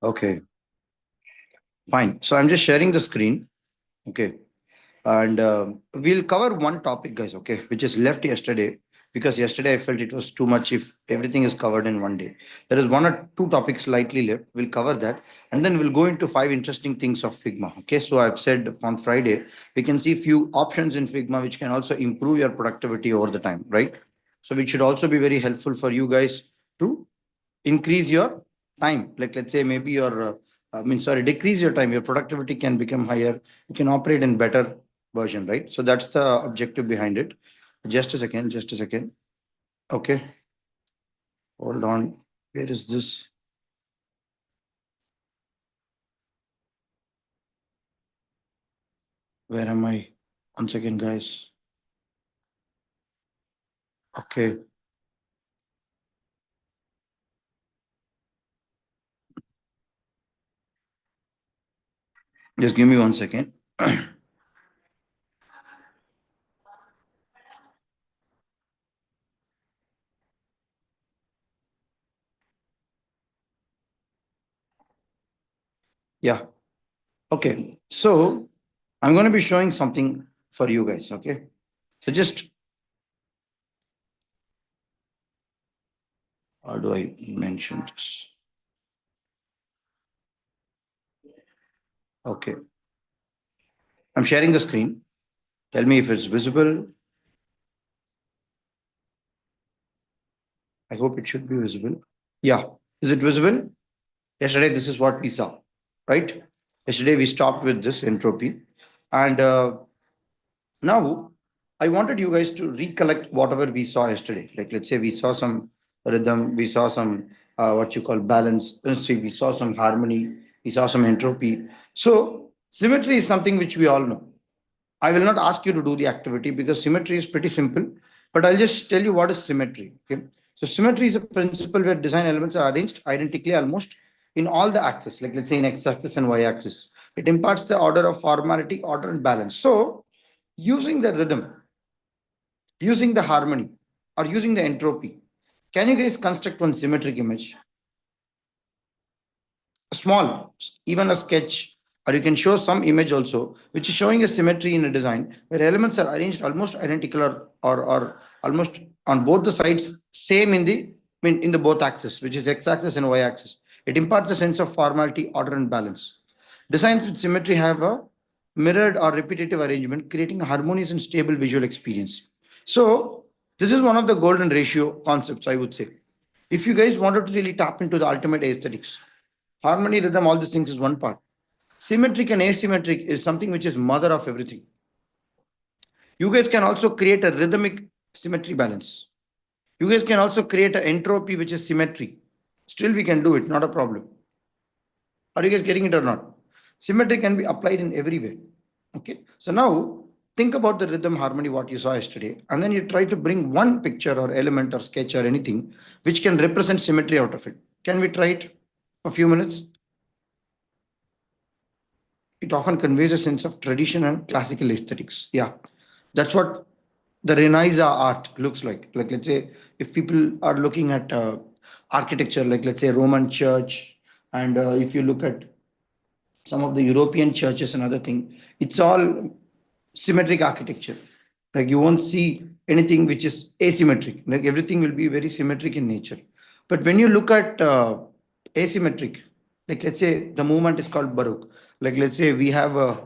Okay, fine. So I'm just sharing the screen. Okay. And we'll cover one topic, guys, okay, which is left yesterday, because yesterday I felt it was too much if everything is covered in one day. There is one or two topics slightly left. We'll cover that. And then we'll go into five interesting things of Figma. Okay. So I've said on Friday, we can see few options in Figma which can also improve your productivity over the time, right? So which should also be very helpful for you guys to increase your time. Like let's say maybe your decrease your time, your productivity can become higher, you can operate in better version, right? So that's the objective behind it. Just a second. Okay, hold on. Where is this? Where am I? One second, guys. Okay, just give me 1 second. Yeah. Okay, so I'm going to be showing something for you guys. Okay, so just how do I mention this? Okay, I'm sharing the screen. Tell me if it's visible. I hope it should be visible. Yeah. Is it visible? Yesterday, this is what we saw, right? Yesterday, we stopped with this entropy. And now, I wanted you guys to recollect whatever we saw yesterday. Like, let's say we saw some rhythm, we saw some what you call balance, let's say we saw some harmony, we saw some entropy. So, symmetry is something which we all know. I will not ask you to do the activity because symmetry is pretty simple, but I'll just tell you what is symmetry. Okay. So symmetry is a principle where design elements are arranged identically almost in all the axes, like let's say in x-axis and y-axis. It imparts the order of formality, order, and balance. So using the rhythm, using the harmony, or using the entropy, can you guys construct one symmetric image? Small, even a sketch, or you can show some image also, which is showing a symmetry in a design where elements are arranged almost identical or almost on both the sides, same in the in the both axes, which is x-axis and y-axis. It imparts a sense of formality, order, and balance. Designs with symmetry have a mirrored or repetitive arrangement, creating a harmonious and stable visual experience. So, this is one of the golden ratio concepts, I would say. If you guys wanted to really tap into the ultimate aesthetics, harmony, rhythm, all these things is one part. Symmetric and asymmetric is something which is mother of everything. You guys can also create a rhythmic symmetry balance. You guys can also create an entropy which is symmetry. Still, we can do it, not a problem. Are you guys getting it or not? Symmetry can be applied in every way. Okay. So now think about the rhythm harmony what you saw yesterday, and then you try to bring one picture or element or sketch or anything which can represent symmetry out of it. Can we try it? A few minutes. It often conveys a sense of tradition and classical aesthetics. Yeah, that's what the Renaissance art looks like. Like, let's say, if people are looking at architecture, like, let's say, Roman church, and if you look at some of the European churches and other thing, it's all symmetric architecture. Like, you won't see anything which is asymmetric. Like, everything will be very symmetric in nature. But when you look at asymmetric, like let's say the movement is called Baroque. Like let's say we have a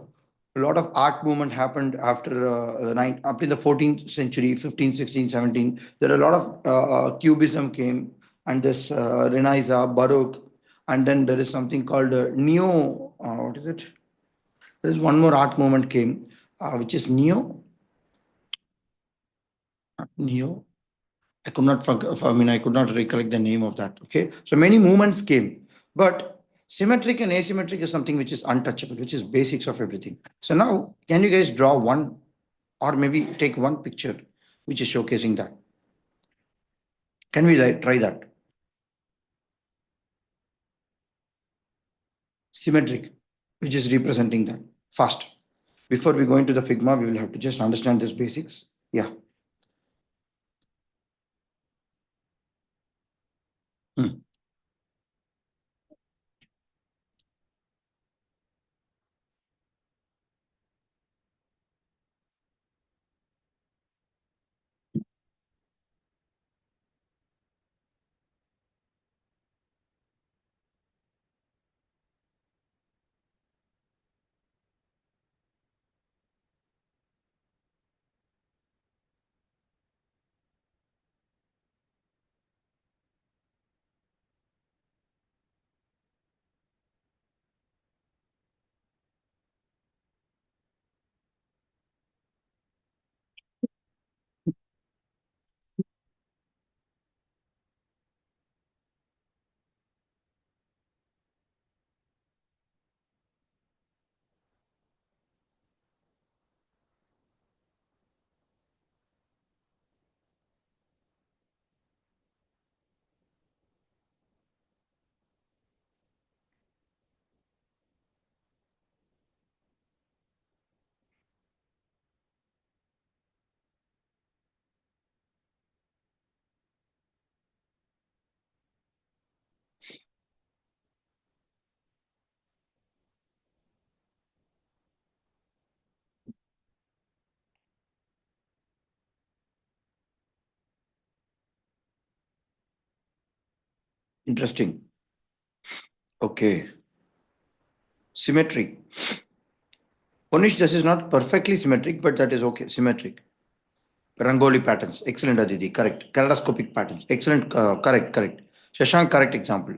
lot of art movement happened after up in the 14th century, 15th, 16th, 17th. There are a lot of Cubism came, and this Renaissance, Baroque, and then there is something called Neo. What is it? There is one more art movement came, which is Neo. I could not, I could not recollect the name of that. Okay. So many movements came, but symmetric and asymmetric is something which is untouchable, which is basics of everything. So now, can you guys draw one or maybe take one picture which is showcasing that? Can we try that? Symmetric, which is representing that fast. Before we go into the Figma, we will have to just understand these basics. Yeah. Hmm. Interesting. Okay. Symmetry. Punish, this is not perfectly symmetric, but that is okay. Symmetric. Rangoli patterns. Excellent, Aditi. Correct. Kaleidoscopic patterns. Excellent. Correct. Correct. Shashank, correct example.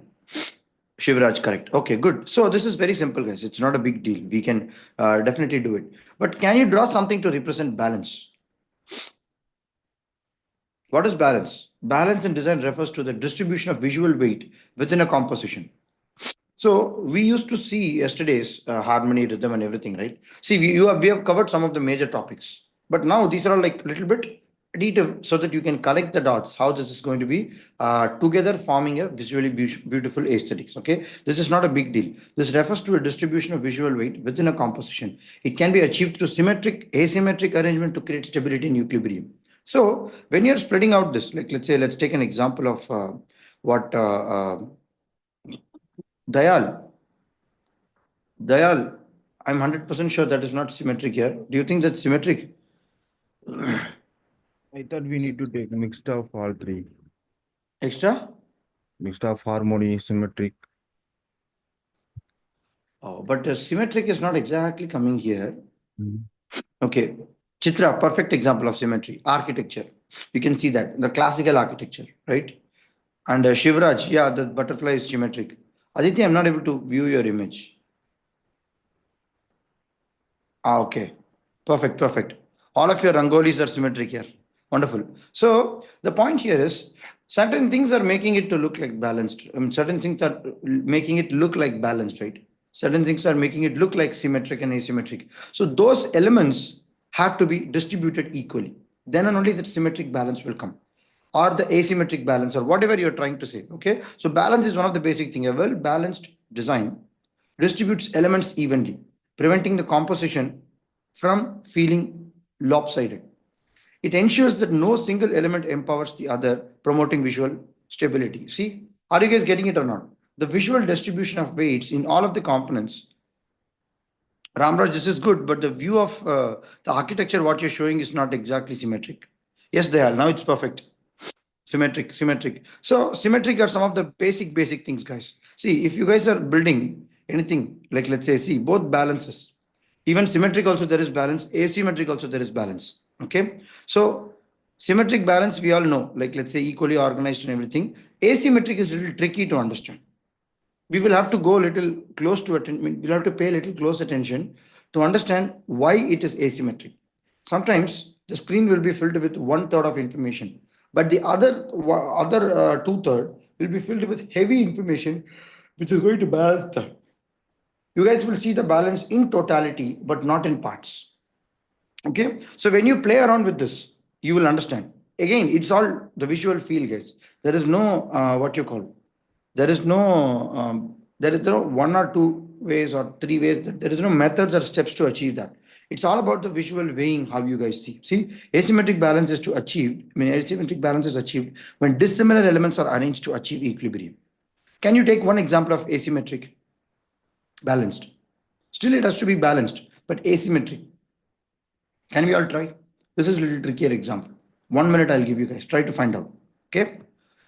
Shivraj, correct. Okay, good. So this is very simple, guys. It's not a big deal. We can definitely do it. But can you draw something to represent balance? What is balance? Balance in design refers to the distribution of visual weight within a composition. So we used to see yesterday's harmony, rhythm, and everything, right? See, we have covered some of the major topics, but now these are all like a little bit additive, so that you can connect the dots. How this is going to be together, forming a visually beautiful aesthetics. Okay, this is not a big deal. This refers to a distribution of visual weight within a composition. It can be achieved through symmetric, asymmetric arrangement to create stability and equilibrium. So when you're spreading out this, like let's say, let's take an example of what Dayal. Dayal, I'm 100% sure that is not symmetric here. Do you think that's symmetric? I thought we need to take mixed of all three. Extra? Mixed of harmony, symmetric. Oh, but symmetric is not exactly coming here. Mm. Okay. Chitra, perfect example of symmetry. Architecture. You can see that. The classical architecture, right? And Shivraj, yeah, the butterfly is symmetric. Aditya, I'm not able to view your image. Ah, okay. Perfect, perfect. All of your rangolis are symmetric here. Wonderful. So the point here is certain things are making it to look like balanced. Certain things are making it look like balanced, right? Certain things are making it look like symmetric and asymmetric. So those elements have to be distributed equally. Then and only that symmetric balance will come, or the asymmetric balance, or whatever you're trying to say. Okay. So balance is one of the basic thing. A well balanced design distributes elements evenly, preventing the composition from feeling lopsided. It ensures that no single element empowers the other, promoting visual stability. See, are you guys getting it or not? The visual distribution of weights in all of the components. Ramraj, this is good, but the view of the architecture, what you're showing, is not exactly symmetric. Yes, they are. Now it's perfect. Symmetric, symmetric. So symmetric are some of the basic things, guys. See, if you guys are building anything, like let's say, see, both balances, even symmetric also there is balance, asymmetric also there is balance. Okay. So symmetric balance, we all know, like let's say equally organized and everything. Asymmetric is a little tricky to understand. We will have to go a little close to it. We'll have to pay a little close attention to understand why it is asymmetric. Sometimes the screen will be filled with one third of information, but the other two third will be filled with heavy information, which is going to balance that. You guys will see the balance in totality, but not in parts. Okay, so when you play around with this, you will understand. Again, it's all the visual feel, guys. There is no what you call. There is no there is no one or two ways or three ways. There is no methods or steps to achieve that. It's all about the visual weighing how you guys see. See, asymmetric balance is to achieve. I mean, asymmetric balance is achieved when dissimilar elements are arranged to achieve equilibrium. Can you take one example of asymmetric balanced? Still, it has to be balanced, but asymmetric. Can we all try? This is a little trickier example. 1 minute I'll give you guys. Try to find out. Okay.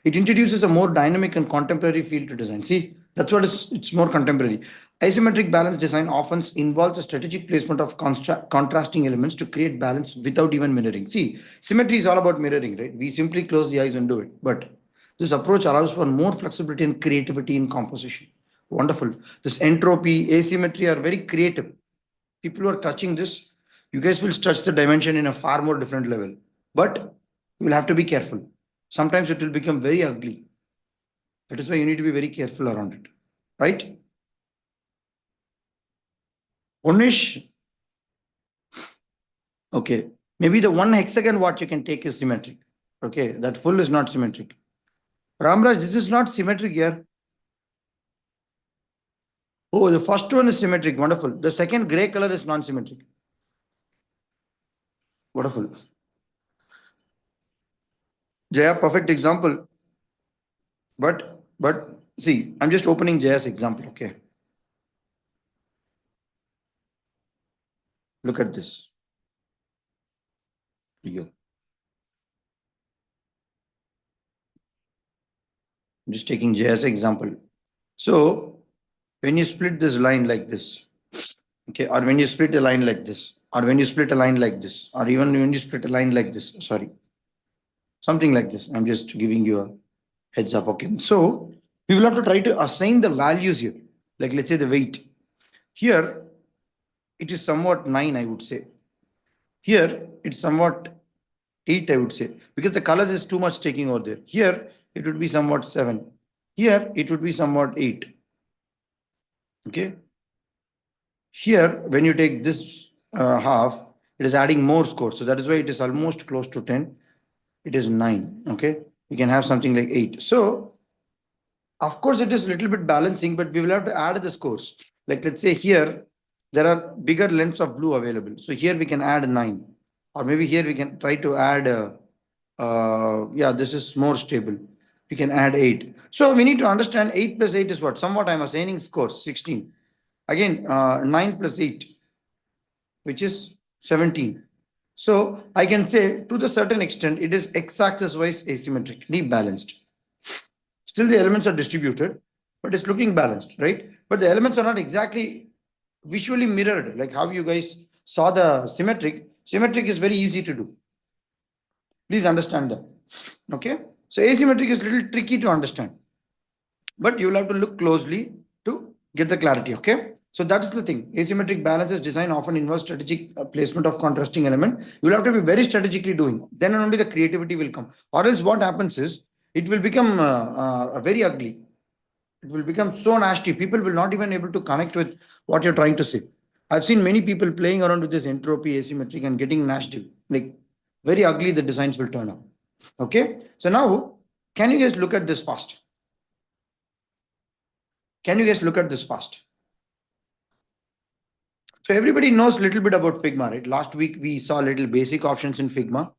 It introduces a more dynamic and contemporary feel to design. See, that's what is it's more contemporary. Asymmetric balance design often involves a strategic placement of contrasting elements to create balance without even mirroring. See, symmetry is all about mirroring, right? We simply close the eyes and do it. But this approach allows for more flexibility and creativity in composition. Wonderful. This entropy, asymmetry are very creative. People who are touching this, you guys will touch the dimension in a far more different level. But you will have to be careful. Sometimes it will become very ugly. That is why you need to be very careful around it. Right? Onish, okay. Maybe the one hexagon what you can take is symmetric. Okay, that full is not symmetric. Ramraj, this is not symmetric here. Oh, the first one is symmetric. Wonderful. The second gray color is non-symmetric. Wonderful. Jaya, perfect example. But see, I'm just opening Jaya's example. Okay. Look at this. You. I'm just taking J as an example. So when you split this line like this, okay, or when you split a line like this, or when you split a line like this, or even when you split a line like this, sorry, something like this. I'm just giving you a heads up. Okay. So we will have to try to assign the values here. Like let's say the weight. Here it is somewhat 9, I would say. Here it's somewhat 8, I would say, because the colors is too much taking over there. Here it would be somewhat 7. Here it would be somewhat 8. Okay. Here, when you take this half, it is adding more score. So that is why it is almost close to 10. It is 9. Okay. You can have something like 8. So of course, it is a little bit balancing, but we will have to add the scores. Like let's say here, there are bigger lengths of blue available. So here we can add 9. Or maybe here we can try to add, yeah, this is more stable. We can add 8. So we need to understand 8 plus 8 is what? Somewhat I'm assigning scores, 16. Again, 9 plus 8, which is 17. So I can say to the certain extent, it is x-axis wise asymmetrically balanced. Still the elements are distributed, but it's looking balanced, right? But the elements are not exactly visually mirrored, like how you guys saw the symmetric. Symmetric is very easy to do. Please understand that. Okay. So asymmetric is a little tricky to understand, but you will have to look closely to get the clarity. Okay. So that's the thing. Asymmetric balances design often involves strategic placement of contrasting element. You will have to be very strategically doing. Then only the creativity will come. Or else what happens is it will become very ugly. It will become so nasty. People will not even able to connect with what you're trying to say. I've seen many people playing around with this entropy, asymmetric, and getting nasty. Like very ugly, the designs will turn out. Okay. So now, can you guys look at this fast? Can you guys look at this fast? So everybody knows a little bit about Figma, right? Last week we saw little basic options in Figma.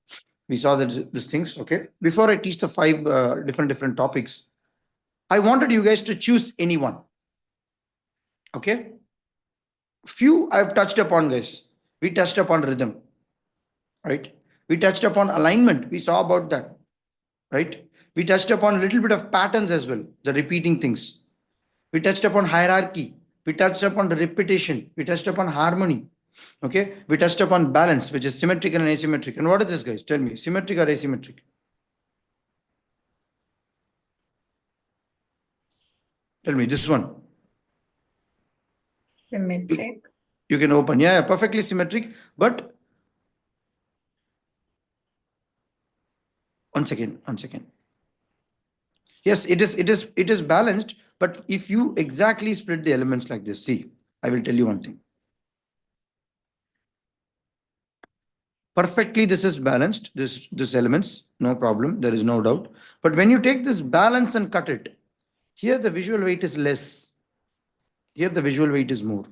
We saw that these things. Okay. Before I teach the 5 different topics, I wanted you guys to choose any one. Okay. Few I've touched upon, guys. We touched upon rhythm, right? We touched upon alignment. We saw about that, right? We touched upon a little bit of patterns as well, the repeating things. We touched upon hierarchy. We touched upon the repetition. We touched upon harmony. Okay. We touched upon balance, which is symmetrical and asymmetric. And what is this, guys? Tell me, symmetric or asymmetric? Tell me this one. Symmetric. You can open. Yeah, perfectly symmetric. But one second, one second. Yes, it is balanced. But if you exactly split the elements like this, see, I will tell you one thing. Perfectly, this is balanced. This elements, no problem. There is no doubt. But when you take this balance and cut it, here the visual weight is less. Here the visual weight is more.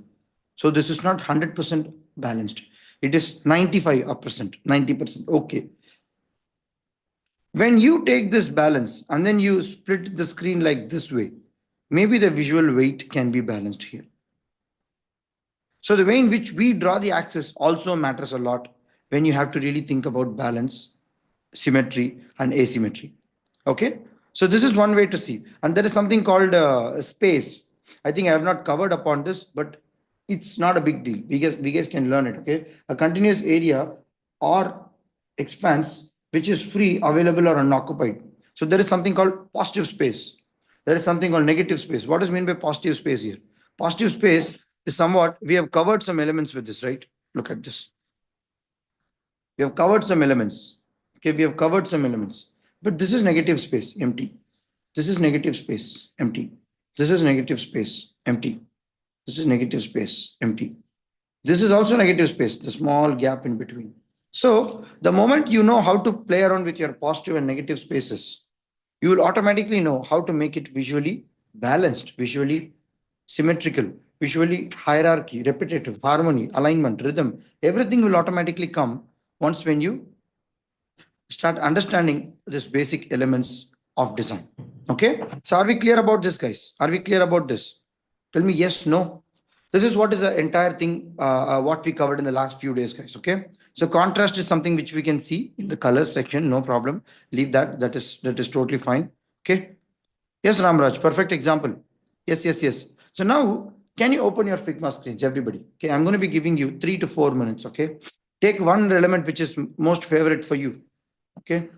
So this is not 100% balanced. It is 95%, 90%. Okay. When you take this balance and then you split the screen like this way, maybe the visual weight can be balanced here. So the way in which we draw the axis also matters a lot when you have to really think about balance, symmetry, and asymmetry. Okay. So this is one way to see. And there is something called space. I think I have not covered upon this, but it's not a big deal. We guys can learn it. Okay. A continuous area or expanse which is free, available, or unoccupied. So there is something called positive space. There is something called negative space. What does mean by positive space here? Positive space is somewhat, we have covered some elements with this, right? Look at this. We have covered some elements. Okay, we have covered some elements. But this is negative space, empty. This is negative space, empty. This is negative space, empty. This is negative space, empty. This is also negative space, the small gap in between. So the moment you know how to play around with your positive and negative spaces, you will automatically know how to make it visually balanced, visually symmetrical, visually hierarchy, repetitive, harmony, alignment, rhythm. Everything will automatically come once when you start understanding these basic elements of design. Okay. So are we clear about this, guys? Are we clear about this? Tell me yes, no. This is what is the entire thing, what we covered in the last few days, guys. Okay. So contrast is something which we can see in the colors section. No problem. Leave that. That is totally fine. Okay. Yes, Ramraj, perfect example. Yes, yes, yes. So now, can you open your Figma screens, everybody? Okay, I'm going to be giving you 3 to 4 minutes. Okay, take one element which is most favorite for you. Okay,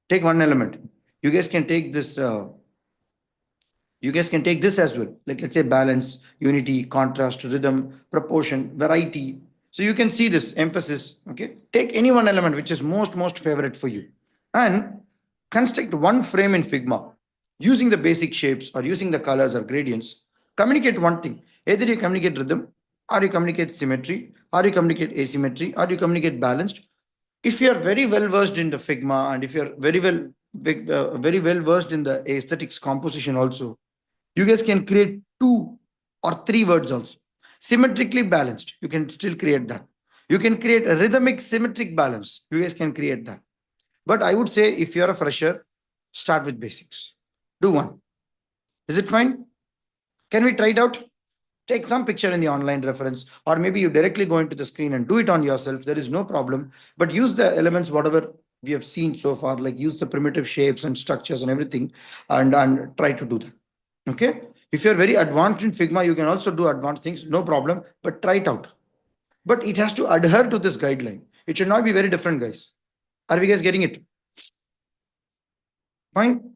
take one element. You guys can take this. You guys can take this as well. Like let's say balance, unity, contrast, rhythm, proportion, variety. So you can see this emphasis. Okay, take any one element which is most favorite for you, and construct one frame in Figma using the basic shapes or using the colors or gradients. Communicate one thing. Either you communicate rhythm, or you communicate symmetry, or you communicate asymmetry, or you communicate balanced. If you are very well versed in the Figma, and if you are very well versed in the aesthetics composition also, you guys can create 2 or 3 words also. Symmetrically balanced, you can still create that. You can create a rhythmic symmetric balance, you guys can create that. But I would say if you're a fresher, start with basics. Do one. Is it fine? Can we try it out? Take some picture in the online reference, or maybe you directly go into the screen and do it on yourself. There is no problem. But use the elements, whatever we have seen so far, like use the primitive shapes and structures and everything, and try to do that. Okay. If you're very advanced in Figma, you can also do advanced things, no problem, but try it out. But it has to adhere to this guideline. It should not be very different, guys. Are we guys getting it? Fine.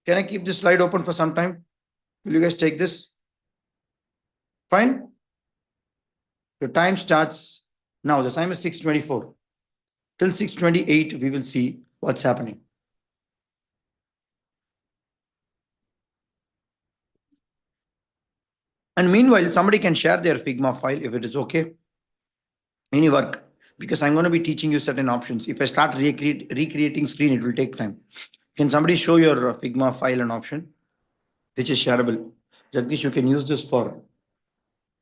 Can I keep this slide open for some time? Will you guys take this? Fine. Your time starts now. The time is 6:24. Till 6:28, we will see what's happening. And meanwhile, somebody can share their Figma file if it is okay. Any work. Because I'm going to be teaching you certain options. If I start recreating screen, it will take time. Can somebody show your Figma file and option, which is shareable? Jagdish, you can use this for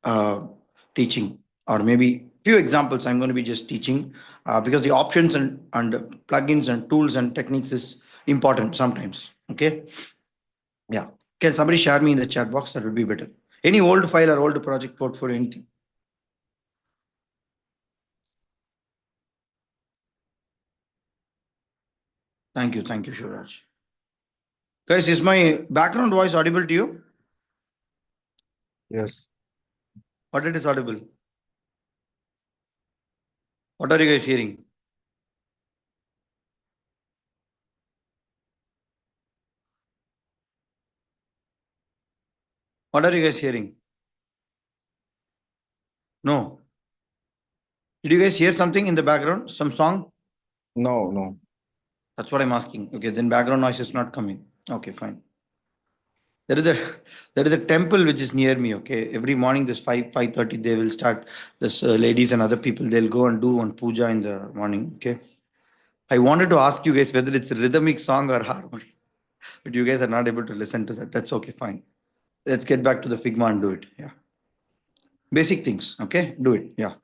uh, teaching, or maybe few examples. I'm going to be just teaching because the options and plugins and tools and techniques is important sometimes. Okay. Yeah. Can somebody share me in the chat box? That would be better. Any old file or old project portfolio, anything. Thank you, Shivraj. Guys, is my background voice audible to you? Yes. What it is audible? What are you guys hearing? What are you guys hearing? No. Did you guys hear something in the background? Some song? No, no. That's what I'm asking. Okay, then background noise is not coming. Okay, fine. There is a there is a temple which is near me. Okay, every morning this 5:30 they will start. This ladies and other people they'll go and do one puja in the morning. Okay, I wanted to ask you guys whether it's a rhythmic song or harmony, but you guys are not able to listen to that. That's okay, fine. Let's get back to the Figma and do it. Yeah, basic things. Okay, do it. Yeah.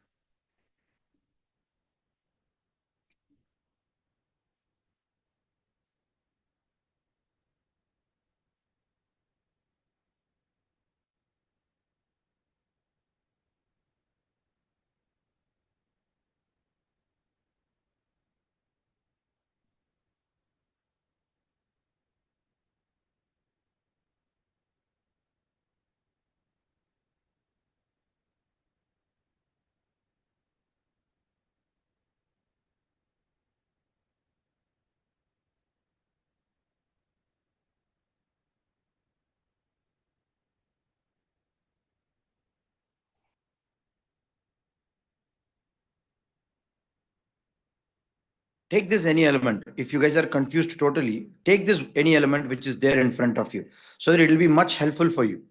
Take this any element. If you guys are confused totally, take this any element which is there in front of you, so that it will be much helpful for you.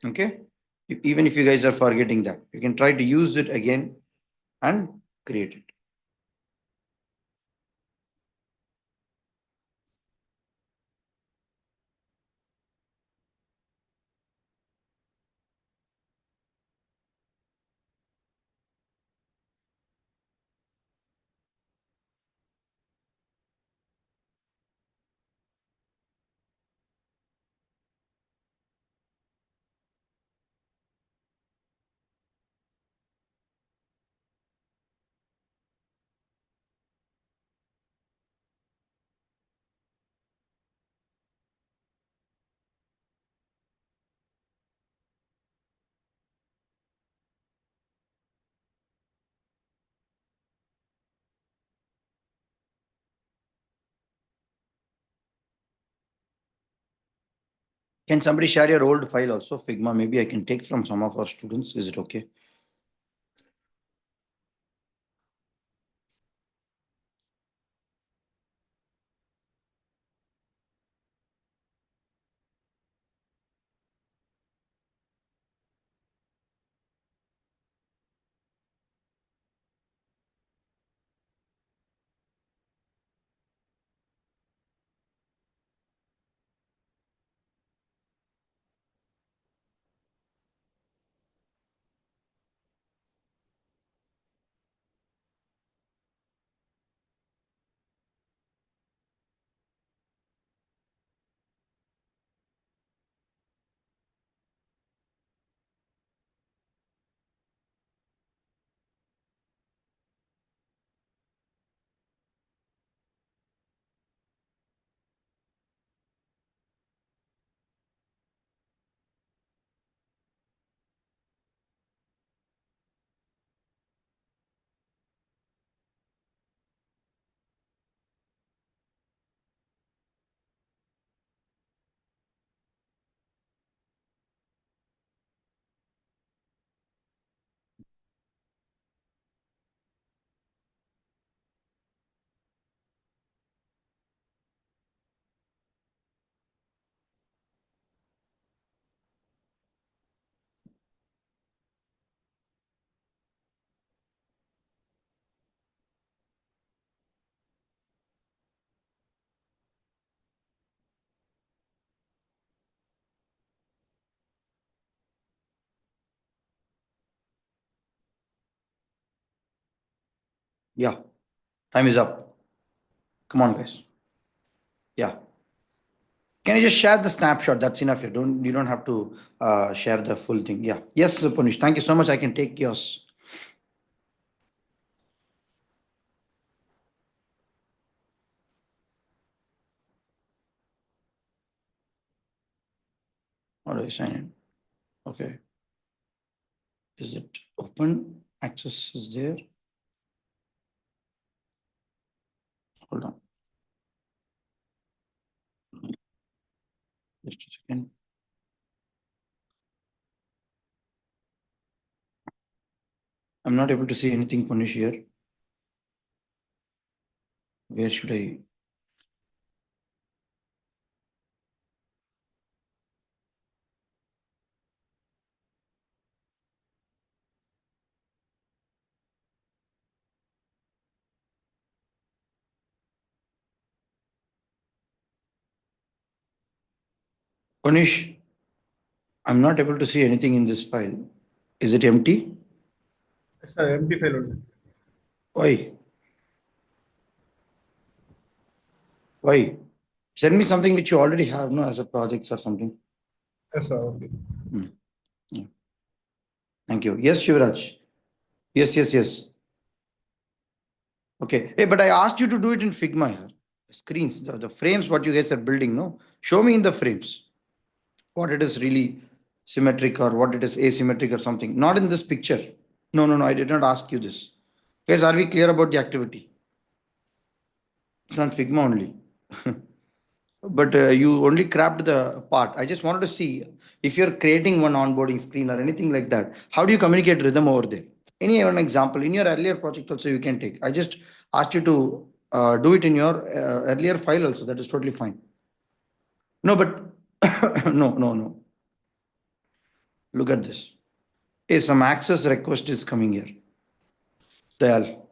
Okay. Even if you guys are forgetting that, you can try to use it again and create it. Can somebody share your old file also, Figma? Maybe I can take from some of our students. Is it okay? Yeah. Time is up. Come on, guys. Yeah. Can you just share the snapshot? That's enough. You don't have to share the full thing. Yeah. Yes, Punish. Thank you so much. I can take yours. How do I sign in? Okay. Is it open? Access is there. Hold on. Just a second. I'm not able to see anything, Punish, here. Where should I? Punish, I'm not able to see anything in this file. Is it empty? Yes, sir. Empty file only. Why? Why? Send me something which you already have, no, as a projects or something. Yes, sir. Okay. Hmm. Yeah. Thank you. Yes, Shivraj. Yes, yes, yes. Okay. Hey, but I asked you to do it in Figma here. Screens, the frames, what you guys are building, no? Show me in the frames what it is really symmetric or what it is asymmetric or something. Not in this picture. No, no, no. I did not ask you this. Guys, are we clear about the activity? It's on Figma only. But you only crapped the part. I just wanted to see if you're creating one onboarding screen or anything like that, how do you communicate rhythm over there? Any one example in your earlier project also you can take. I just asked you to do it in your earlier file also. That is totally fine. No, but no, no, no. Look at this. Hey, some access request is coming here. Dayal.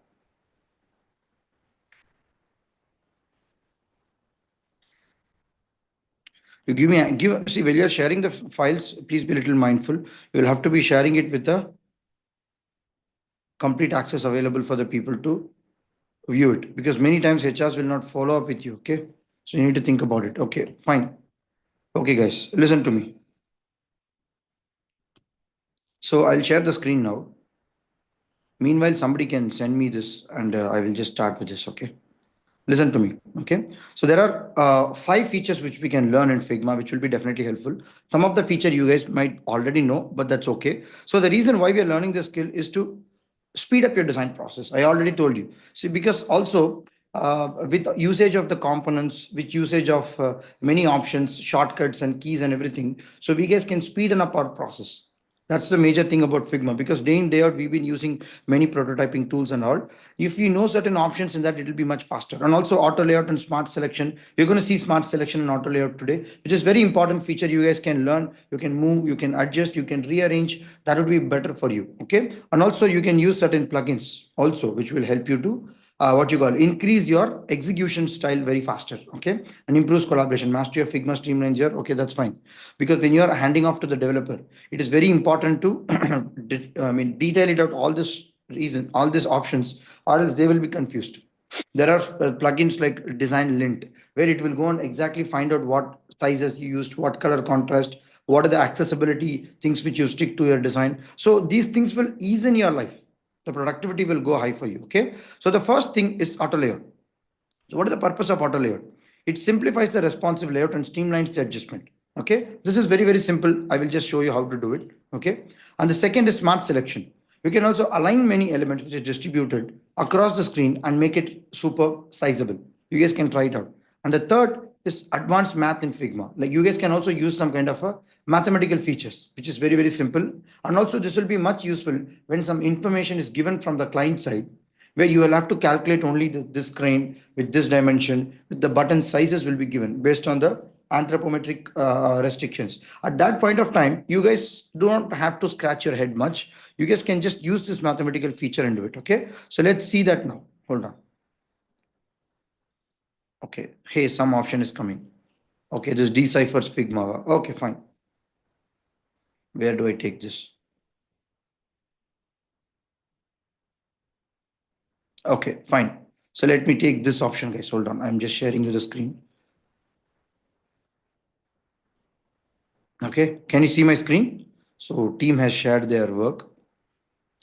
You give see when you're sharing the files, please be a little mindful. You will have to be sharing it with the complete access available for the people to view it, because many times HRs will not follow up with you. Okay. So you need to think about it. Okay, fine. Okay, guys, listen to me. So I'll share the screen now. Meanwhile, somebody can send me this and I will just start with this. Okay. Listen to me. Okay. So there are 5 features which we can learn in Figma, which will be definitely helpful. Some of the feature you guys might already know, but that's okay. So the reason why we are learning this skill is to speed up your design process. I already told you. See, because also with usage of the components, with usage of many options, shortcuts and keys and everything. So we guys can speeden up our process. That's the major thing about Figma, because day in, day out, we've been using many prototyping tools and all. If we know certain options in that, it will be much faster. And also auto layout and smart selection. You're going to see smart selection and auto layout today, which is very important feature. You guys can learn, you can move, you can adjust, you can rearrange. That would be better for you. Okay. And also you can use certain plugins also, which will help you to what you call increase your execution style very faster. Okay. And improves collaboration. Mastery of Figma streamlines here. Okay, that's fine. Because when you are handing off to the developer, it is very important to detail it out all this reason, all these options, or else they will be confused. There are plugins like Design Lint, where it will go and exactly find out what sizes you used, what color contrast, what are the accessibility things which you stick to your design. So these things will ease in your life. The productivity will go high for you. Okay. So the first thing is auto layout. So what is the purpose of auto layout? It simplifies the responsive layout and streamlines the adjustment. Okay, this is very, very simple. I will just show you how to do it. Okay, and the second is smart selection. You can also align many elements which are distributed across the screen and make it super sizable. You guys can try it out. And the third is advanced math in Figma. Like you guys can also use some kind of a mathematical features, which is very, very simple. And also this will be much useful when some information is given from the client side, where you will have to calculate only this crane with this dimension, with the button sizes will be given based on the anthropometric restrictions. At that point of time, you guys don't have to scratch your head much. You guys can just use this mathematical feature into it. Okay. So let's see that now. Hold on. Okay. Hey, some option is coming. Okay. This deciphers Figma. Okay, fine. Where do I take this? Okay, fine. So let me take this option, guys. Hold on. I'm just sharing you the screen. Okay, can you see my screen? So team has shared their work.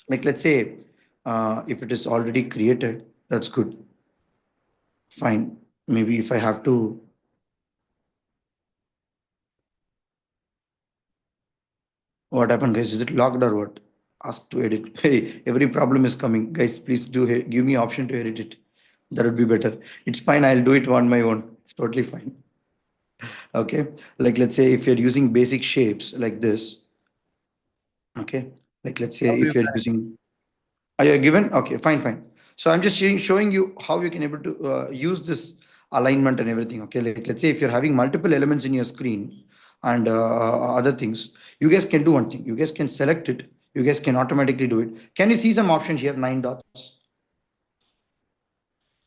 Like let's say, if it is already created, that's good. Fine. Maybe if I have to, what happened, guys? Is it locked or what? Ask to edit. Hey, every problem is coming, guys. Please do give me option to edit it. That would be better. It's fine. I'll do it on my own. It's totally fine. Okay. Like let's say if you're using basic shapes like this. Okay. Like let's say if you're using. Are you given? Okay, fine, fine. So I'm just showing you how you can able to use this alignment and everything. Okay, like let's say if you're having multiple elements in your screen and other things, you guys can do one thing. You guys can select it. You guys can automatically do it. Can you see some options here? 9 dots.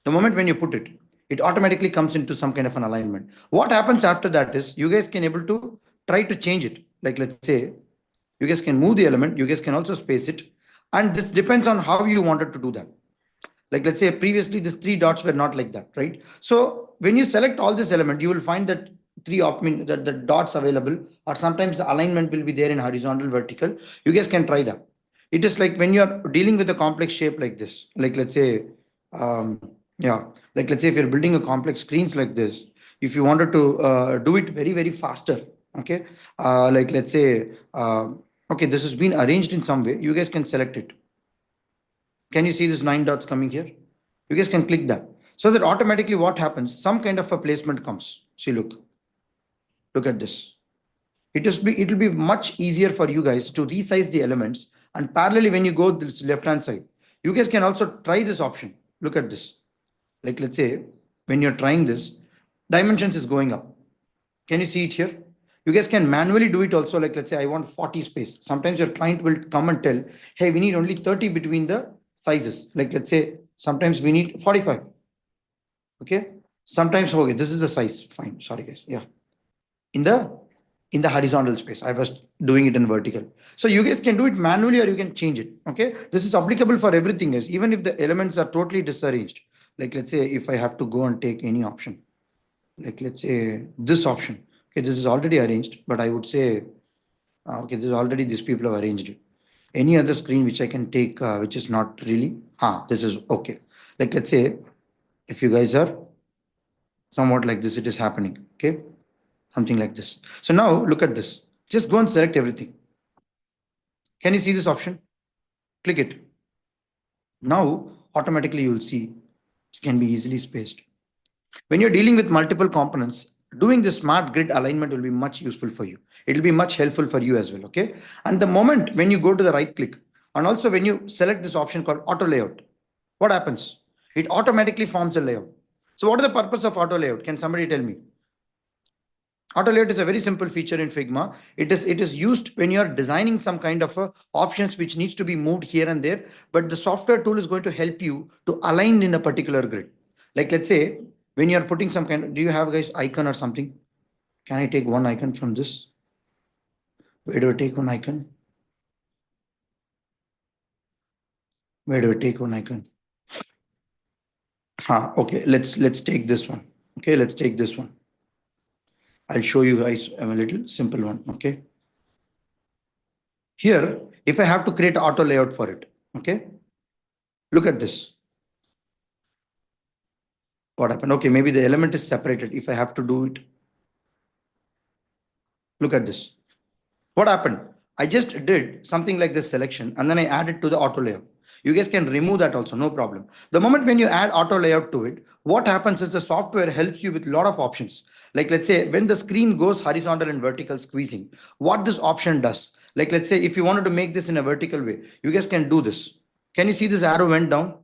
The moment when you put it, it automatically comes into some kind of an alignment. What happens after that is you guys can able to try to change it. Like let's say you guys can move the element. You guys can also space it. And this depends on how you wanted to do that. Like let's say previously these 3 dots were not like that, right? So when you select all this element, you will find that that the dots available, or sometimes the alignment will be there in horizontal, vertical. You guys can try that. It is like when you're dealing with a complex shape like this, like let's say, um, yeah, like let's say if you're building a complex screens like this, if you wanted to do it very, very faster, okay, like let's say, okay, this has been arranged in some way, you guys can select it. Can you see these 9 dots coming here? You guys can click that. So that automatically what happens? Some kind of a placement comes. See, look at this. It will be much easier for you guys to resize the elements. And parallelly, when you go this left-hand side, you guys can also try this option. Look at this. Like let's say when you're trying this, dimensions is going up. Can you see it here? You guys can manually do it also. Like let's say I want 40 space. Sometimes your client will come and tell, hey, we need only 30 between the sizes. Like let's say sometimes we need 45. Okay. Sometimes, okay, this is the size. Fine. Sorry, guys. Yeah. In the in the horizontal space. I was doing it in vertical. So you guys can do it manually or you can change it. Okay. This is applicable for everything, guys. Even if the elements are totally disarranged. Like let's say if I have to go and take any option, like let's say this option. Okay, this is already arranged, but I would say, okay, this is already these people have arranged it. Any other screen which I can take, which is not really, this is okay. Like let's say if you guys are somewhat like this, it is happening. Okay, something like this. So now look at this. Just go and select everything. Can you see this option? Click it. Now automatically you will see can be easily spaced. When you're dealing with multiple components, doing the smart grid alignment will be much useful for you. It will be much helpful for you as well. Okay. And the moment when you go to the right click, and also when you select this option called auto layout, what happens? It automatically forms a layout. So what is the purpose of auto layout? Can somebody tell me? Auto layout is a very simple feature in Figma. It is used when you are designing some kind of options which needs to be moved here and there, but the software tool is going to help you to align in a particular grid. Like let's say when you are putting some do you have guys icon or something? Can I take one icon from this? Where do I take one icon? Where do I take one icon? Okay, let's take this one. Okay, let's take this one. I'll show you guys a little simple one. Okay. Here, if I have to create auto layout for it, okay, look at this. What happened? Okay, maybe the element is separated. If I have to do it, look at this. What happened? I just did something like this selection and then I added to the auto layout. You guys can remove that also, no problem. The moment when you add auto layout to it, what happens is the software helps you with a lot of options. Like let's say when the screen goes horizontal and vertical squeezing, what this option does. Like let's say if you wanted to make this in a vertical way, you guys can do this. Can you see this arrow went down?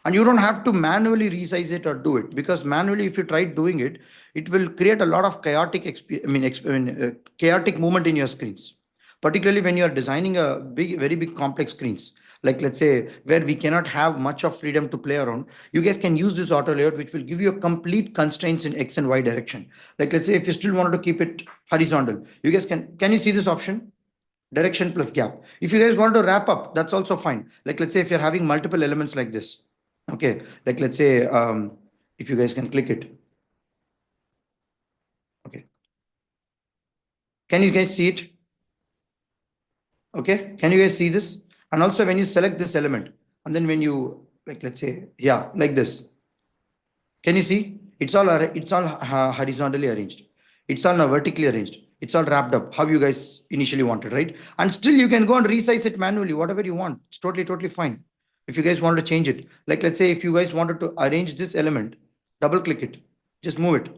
And you don't have to manually resize it or do it, because manually if you try doing it, it will create a lot of chaotic chaotic movement in your screens, particularly when you are designing a very big complex screens, like let's say where we cannot have much of freedom to play around. You guys can use this auto layout which will give you a complete constraints in X and Y direction. Like let's say if you still wanted to keep it horizontal, you guys can you see this option? Direction plus gap. If you guys want to wrap up, that's also fine. Like let's say if you're having multiple elements like this, okay, like let's say if you guys can click it. Okay, can you guys see it? Okay, can you guys see this? And also when you select this element and then when you, like let's say, yeah, like this, can you see it's all horizontally arranged, it's all now vertically arranged, it's all wrapped up how you guys initially wanted, right? And still you can go and resize it manually, whatever you want. It's totally fine. If you guys want to change it, like let's say if you guys wanted to arrange this element, double click it, just move it.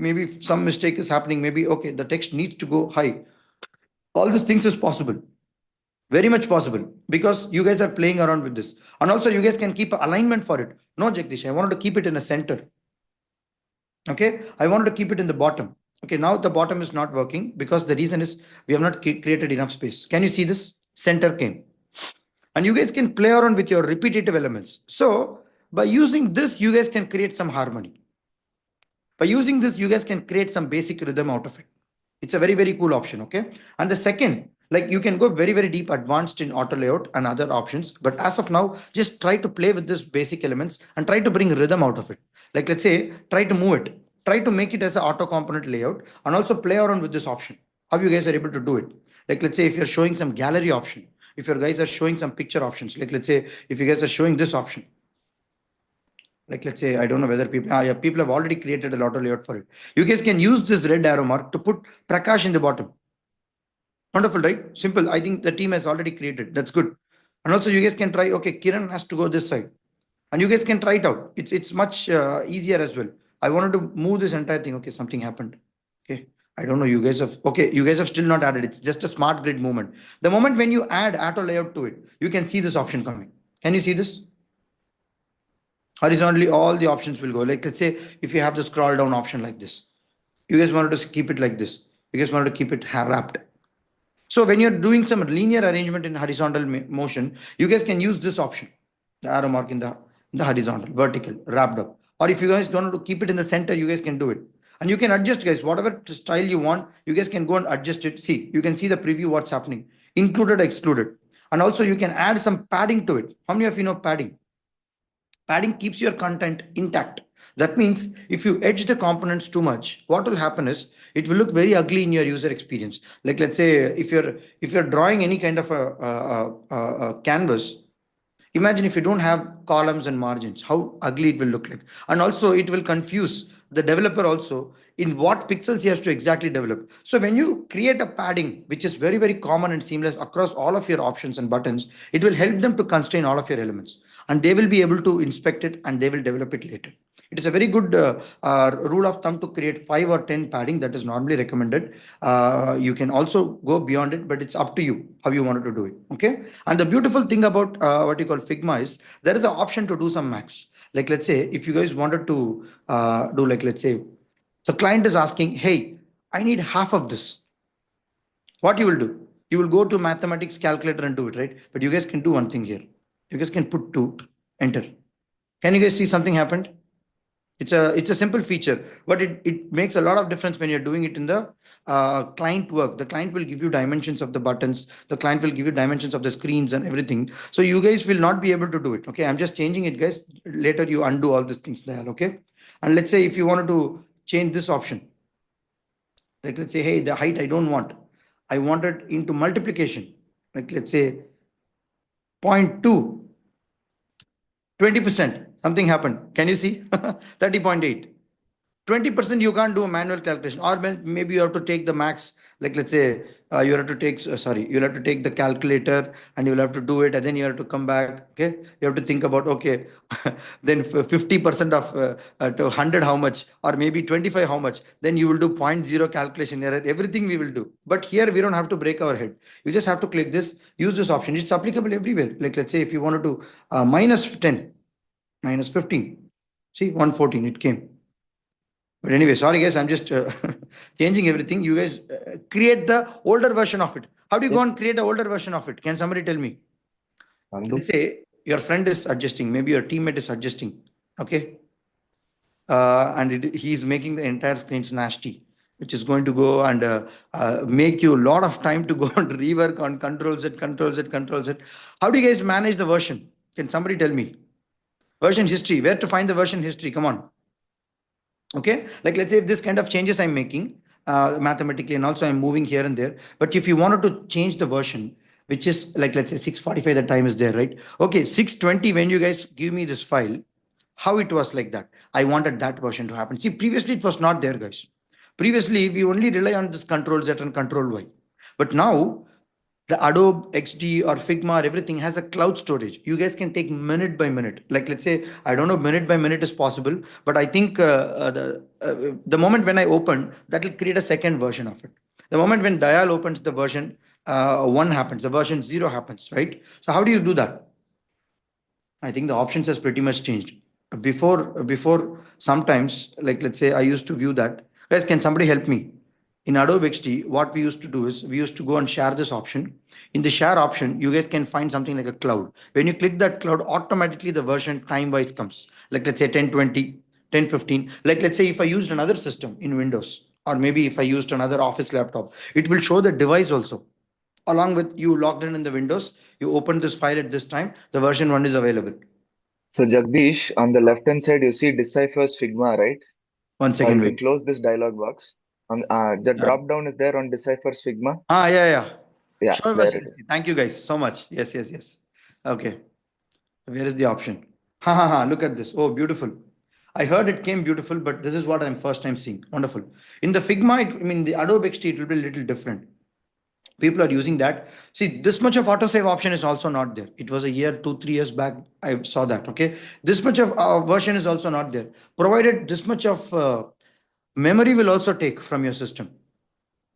Maybe if some mistake is happening, maybe okay, the text needs to go high. All these things is possible, very much possible, because you guys are playing around with this. And also you guys can keep alignment for it. No, Jagdish, I wanted to keep it in a center. Okay, I wanted to keep it in the bottom. Okay, now the bottom is not working because the reason is we have not created enough space. Can you see this? Center came. And you guys can play around with your repetitive elements. So by using this, you guys can create some harmony. By using this, you guys can create some basic rhythm out of it. It's a very cool option. Okay. And the second, like you can go very deep advanced in auto layout and other options. But as of now, just try to play with this basic elements and try to bring rhythm out of it. Like let's say, try to move it. Try to make it as an auto component layout and also play around with this option. How you guys are able to do it. Like let's say if you're showing some gallery option, if your guys are showing some picture options, like let's say if you guys are showing this option, like let's say I don't know whether people have already created a lot of layout for it. You guys can use this red arrow mark to put Prakash in the bottom. Wonderful, right? Simple. I think the team has already created. That's good. And also you guys can try, okay, Kiran has to go this side and you guys can try it out. It's much easier as well. I wanted to move this entire thing. Okay, something happened. Okay, I don't know, you guys have, okay, you guys have still not added. It's just a smart grid movement. The moment when you add auto layout to it, you can see this option coming. Can you see this? Horizontally, all the options will go. Like let's say if you have the scroll down option like this, you guys wanted to keep it like this. You guys wanted to keep it wrapped. So when you're doing some linear arrangement in horizontal motion, you guys can use this option, the arrow mark in the horizontal, vertical, wrapped up. Or if you guys don't want to keep it in the center, you guys can do it. And you can adjust, guys, whatever style you want, you guys can go and adjust it. See, you can see the preview, what's happening, included, excluded. And also you can add some padding to it. How many of you know padding? Padding keeps your content intact. That means if you edge the components too much, what will happen is it will look very ugly in your user experience. Like let's say if you're drawing any kind of a canvas, imagine if you don't have columns and margins, how ugly it will look like. And also it will confuse the developer also in what pixels he has to exactly develop. So when you create a padding, which is very common and seamless across all of your options and buttons, it will help them to constrain all of your elements. and they will be able to inspect it and they will develop it later. It is a very good rule of thumb to create 5 or 10 padding that is normally recommended. You can also go beyond it, but it's up to you how you wanted to do it. Okay. And the beautiful thing about what you call Figma is there is an option to do some max. Like let's say if you guys wanted to do like let's say the client is asking, hey, I need half of this. What you will do? You will go to mathematics calculator and do it, right? But you guys can do one thing here. You guys can put 2, enter. Can you guys see something happened? It's a simple feature, but it makes a lot of difference when you're doing it in the client work. The client will give you dimensions of the buttons. The client will give you dimensions of the screens and everything. So you guys will not be able to do it. Okay, I'm just changing it, guys. Later you undo all these things there. Okay, and let's say if you wanted to change this option, like let's say, hey, the height I don't want. I want it into multiplication. Like let's say 0.2. 20%, something happened. Can you see? 30.8. 20% you can't do a manual calculation, or maybe you have to take the max. Like let's say you have to take, sorry, you'll have to take the calculator and you'll have to do it, and then you have to come back. Okay, you have to think about, okay, then 50% of to 100 how much, or maybe 25 how much. Then you will do point zero calculation error. Everything we will do, but here we don't have to break our head. You just have to click this, use this option. It's applicable everywhere. Like let's say if you wanted to minus 10, minus 15, see 114, it came. But anyway, sorry guys, I'm just changing everything. You guys create the older version of it. How do you go and create an older version of it? Can somebody tell me? Undo. Let's say your friend is adjusting, maybe your teammate is adjusting, okay? And he's making the entire screens nasty, which is going to go and make you a lot of time to go and rework on Control Z, Control Z, Control Z. How do you guys manage the version? Can somebody tell me? Version history, where to find the version history? Come on. Okay, like let's say if this kind of changes I'm making mathematically, and also I'm moving here and there, but if you wanted to change the version, which is like let's say 6:45, the time is there, right? Okay, 6:20, when you guys give me this file, how it was like that, I wanted that version to happen. See, previously it was not there, guys. Previously we only rely on this Control Z and Control Y, but now the Adobe XD or Figma or everything has a cloud storage. You guys can take minute by minute. Like let's say, I don't know, minute by minute is possible, but I think the moment when I open, that will create a second version of it. The moment when Dial opens, the version 1 happens, the version 0 happens, right? So how do you do that? I think the options has pretty much changed. Before sometimes, like let's say I used to view that. Guys, can somebody help me? In Adobe XD, what we used to do is we used to go and share this option. In the share option, you guys can find something like a cloud. When you click that cloud, automatically the version time-wise comes. Like let's say 1020, 1015. Like let's say if I used another system in Windows, or maybe if I used another Office laptop, it will show the device also. Along with you logged in the Windows, you open this file at this time, the version 1 is available. So Jagdish, on the left-hand side, you see Decipher's Figma, right? 1 Or second, you can wait. close this dialog box. On the drop down is there on Decipher's Figma. Yeah. Yeah, Show there version it is. history. Thank you guys so much. Yes. Okay. Where is the option? Ha. Look at this. Oh, beautiful. I heard it came beautiful, but this is what I'm first time seeing. Wonderful. In the Figma, the Adobe XD, it will be a little different. People are using that. See, this much of autosave option is also not there. It was a year, 2-3 years back. I saw that. Okay. This much of version is also not there. Provided this much of memory will also take from your system.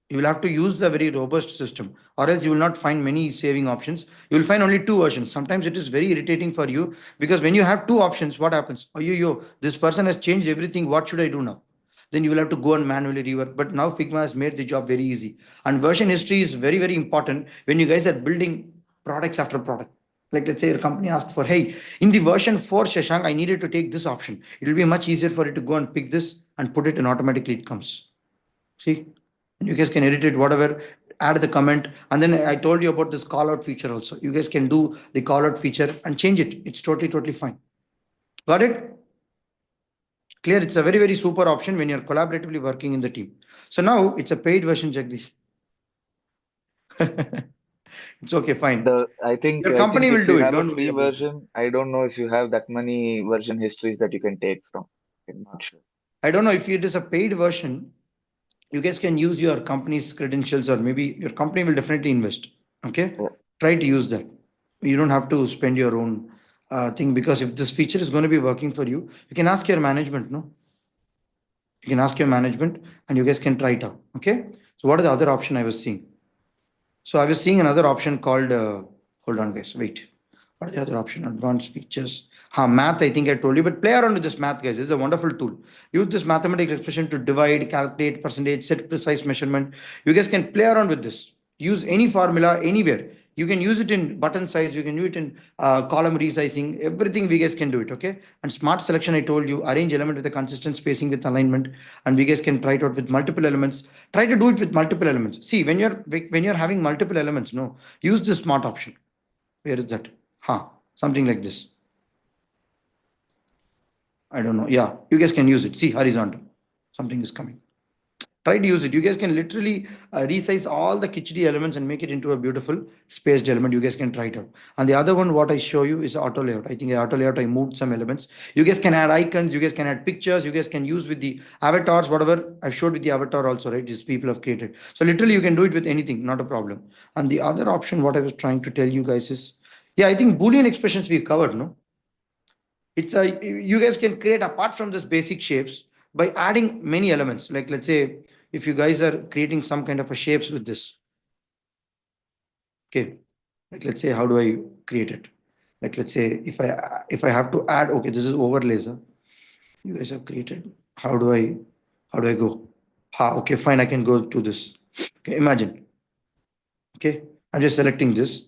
You will have to use the very robust system, or else you will not find many saving options. You will find only 2 versions. Sometimes it is very irritating for you, because when you have 2 options, what happens? Oh, this person has changed everything. What should I do now? Then you will have to go and manually rework. But now Figma has made the job very easy. And version history is very, very important when you guys are building products after product. Like let's say your company asked for, hey, in the version 4, Shashank, I needed to take this option. It will be much easier for it to go and pick this and put it, and automatically it comes. See? You guys can edit it, whatever, add the comment. And then I told you about this call out feature also. You guys can do the call out feature and change it. It's totally fine. Got it? Clear? It's a very, very super option when you're collaboratively working in the team. So now it's a paid version, Jagdish. It's okay, fine. I think Your company will if do you it. have a Don't worry free about it. version, I don't know if you have that many version histories that you can take from. I'm not sure. I don't know if it is a paid version. You guys can use your company's credentials, or maybe your company will definitely invest. Okay. Yeah. Try to use that. You don't have to spend your own thing, because if this feature is going to be working for you, you can ask your management, no? You can ask your management and you guys can try it out. Okay. So what are the other option I was seeing? So I was seeing another option called, hold on guys, wait. What are the other option? Advanced features. Math, I think I told you, but play around with this math, guys. This is a wonderful tool. Use this mathematical expression to divide, calculate percentage, set precise measurement. You guys can play around with this. Use any formula anywhere. You can use it in button size. You can use it in column resizing. Everything we guys can do it. Okay. And smart selection, I told you, arrange element with a consistent spacing with alignment. And we guys can try it out with multiple elements. Try to do it with multiple elements. See, when you're having multiple elements, no, use the smart option. Where is that? Something like this. I don't know. Yeah, you guys can use it. See, horizontal. Something is coming. Try to use it. You guys can literally resize all the kitschy elements and make it into a beautiful spaced element. You guys can try it out. And the other one, what I show you is auto layout. I think auto layout, I moved some elements. You guys can add icons. You guys can add pictures. You guys can use with the avatars, whatever I showed with the avatar also, right? These people have created. So literally you can do it with anything, not a problem. And the other option, what I was trying to tell you guys is, yeah, I think Boolean expressions we covered, no? It's a, you guys can create apart from this basic shapes by adding many elements. Like let's say if you guys are creating some kind of a shapes with this. Okay. Like let's say how do I create it? Like let's say if I have to add, okay, this is overlays. You guys have created. How do I go? Okay, fine, I can go to this. Okay, imagine. Okay, I'm just selecting this.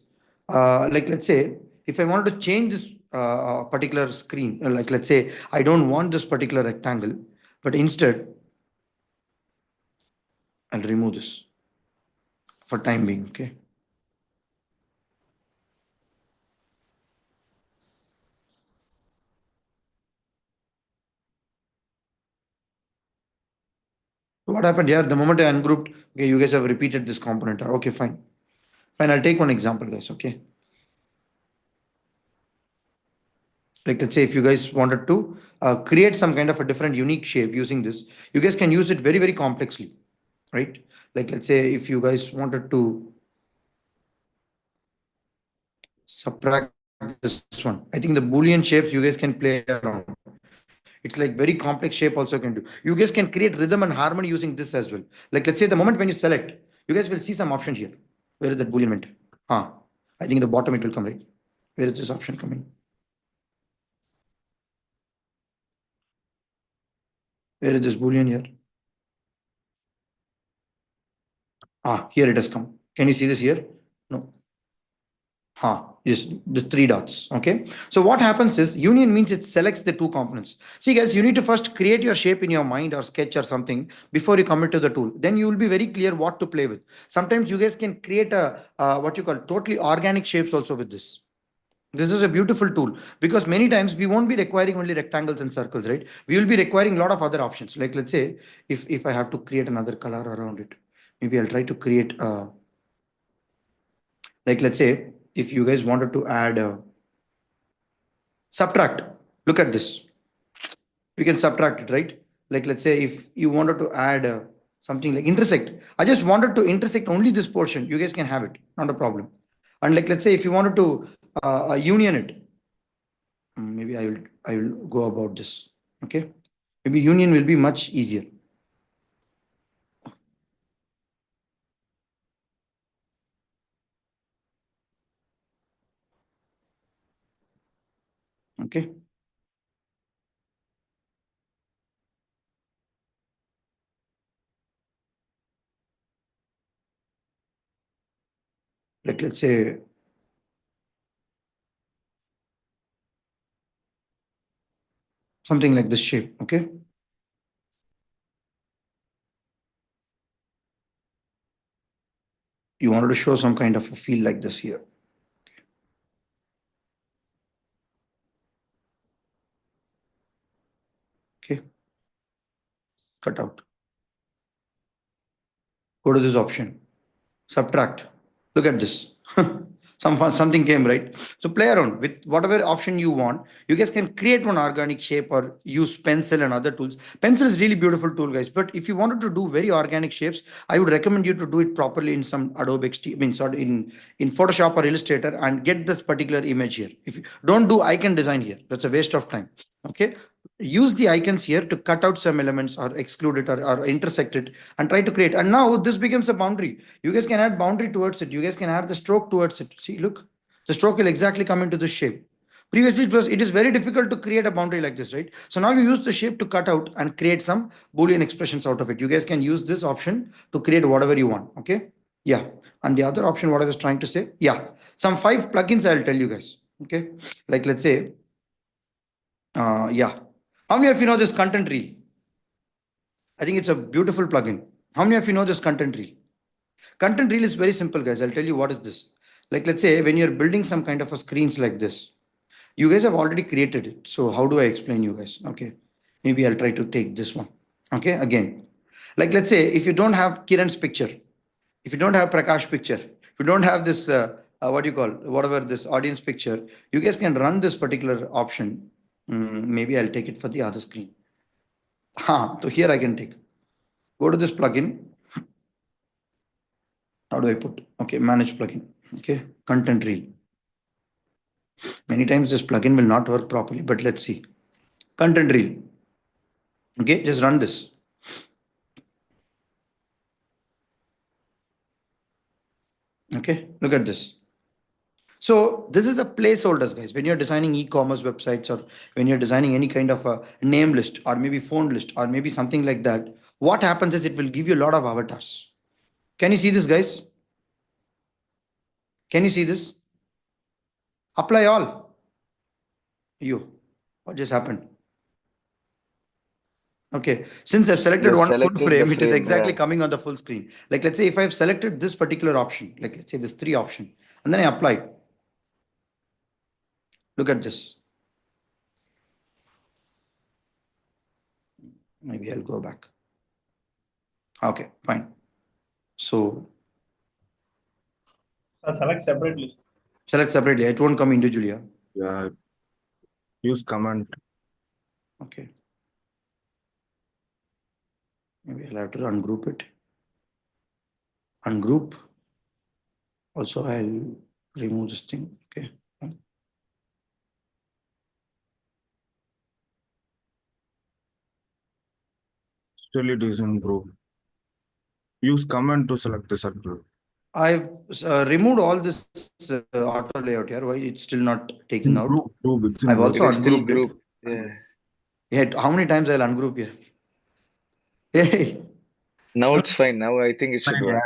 Like let's say if I wanted to change this particular screen, like let's say I don't want this particular rectangle, but instead I'll remove this for time being. Okay. So what happened here? The moment I ungrouped, okay, you guys have repeated this component. Okay, fine. Fine, I'll take one example, guys. Okay. Like let's say if you guys wanted to create some kind of a different unique shape using this, you guys can use it very, very complexly, right? Like let's say if you guys wanted to subtract this one, I think the Boolean shapes you guys can play around. It's like very complex shape also can do. You guys can create rhythm and harmony using this as well. Like let's say the moment when you select, you guys will see some option here. Where is that Boolean went? I think in the bottom it will come, right? Where is this option coming? Where is this Boolean here? Here it has come. Can you see this here? No. Yes, the three dots. Okay. So what happens is union means it selects the two components. See guys, you need to first create your shape in your mind or sketch or something before you commit to the tool. Then you will be very clear what to play with. Sometimes you guys can create a what you call totally organic shapes also with this. This is a beautiful tool because many times we won't be requiring only rectangles and circles, right? We will be requiring a lot of other options. Like let's say if I have to create another color around it, maybe I'll try to create like let's say if you guys wanted to add subtract, look at this, we can subtract it, right? Like let's say if you wanted to add something like intersect, I just wanted to intersect only this portion, you guys can have it, not a problem. And like let's say if you wanted to union it, maybe I will go about this. Okay, maybe union will be much easier. Okay, like let's say something like this shape. Okay, you wanted to show some kind of a feel like this here. Okay, cut out, go to this option, subtract, look at this. something came, right? So play around with whatever option you want. You guys can create one organic shape or use pencil and other tools. Pencil is really beautiful tool, guys. But if you wanted to do very organic shapes, I would recommend you to do it properly in some Adobe XD, I mean, sorry, in Photoshop or Illustrator, and get this particular image here. If you don't do icon design here, that's a waste of time. Okay, use the icons here to cut out some elements or exclude it, or intersect it, and try to create. And now this becomes a boundary. You guys can add boundary towards it. You guys can add the stroke towards it. See, look, the stroke will exactly come into this shape. Previously it is very difficult to create a boundary like this, right? So now you use the shape to cut out and create some Boolean expressions out of it. You guys can use this option to create whatever you want. Okay, yeah. And the other option, what I was trying to say, yeah, some 5 plugins I'll tell you guys. Okay, like let's say, yeah, how many of you know this content reel? I think it's a beautiful plugin. How many of you know this content reel? Content reel is very simple, guys. I'll tell you what is this. Like, let's say when you're building some kind of a screens like this, you guys have already created it. So how do I explain you guys? Okay, maybe I'll try to take this one. Okay, again, like let's say if you don't have Kiran's picture, if you don't have Prakash picture, if you don't have this, what do you call, whatever this audience picture, you guys can run this particular option. Maybe I'll take it for the other screen. So here I can take, go to this plugin. How do I put? Okay, manage plugin. Okay, content reel. Many times this plugin will not work properly, but let's see. Content reel. Okay, just run this. Okay, look at this. So this is a placeholders, guys. When you're designing e-commerce websites, or when you're designing any kind of a name list, or maybe phone list, or maybe something like that, what happens is it will give you a lot of avatars. Can you see this, guys? Can you see this? Apply all. You. What just happened? Okay, since I've selected You one full selected the frame, it is frame, exactly yeah. coming on the full screen. Like let's say if I've selected this particular option, like let's say this 3 option, and then I applied. Look at this. Maybe I'll go back. Okay, fine. So Sir, select separately. select separately. It won't come individually. Yeah? Yeah. Use command. Okay. Maybe I'll have to ungroup it. Ungroup. Also, I'll remove this thing. Okay. Still it isn't group. Use command to select the circle. I've removed all this auto layout here. Why it's still not taking out? Group, it's in I've group. also It is still ungrouped it. group. Yeah. Yeah, how many times I'll ungroup here? Hey, Now it's fine. Now I think it should work.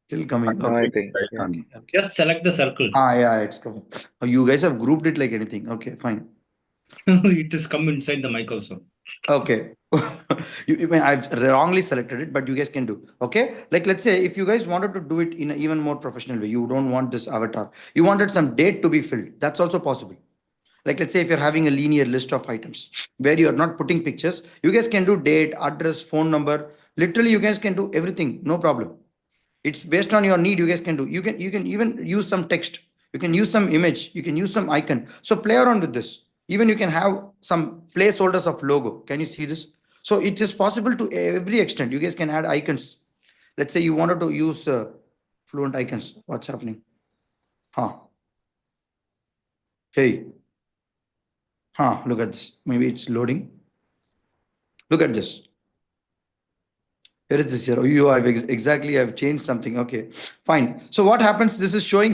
still coming. Now Okay. I think. Yeah. Okay. Okay. Just select the circle. Yeah, it's coming. Oh, you guys have grouped it like anything. Okay, fine. It is come inside the mic also. Okay. You mean I've wrongly selected it, but you guys can do. Okay. Like let's say if you guys wanted to do it in an even more professional way, you don't want this avatar. You wanted some date to be filled. That's also possible. Like let's say if you're having a linear list of items where you're not putting pictures, you guys can do date, address, phone number. Literally, you guys can do everything. No problem. It's based on your need. You guys can do. You can even use some text. You can use some image. You can use some icon. So play around with this. Even you can have some placeholders of logo. Can you see this? So it is possible to every extent. You guys can add icons. Let's say you wanted to use fluent icons. What's happening? Hey. Look at this. Maybe it's loading. Look at this. Where is this here? Oh, I've changed something. Okay, fine. So what happens? This is showing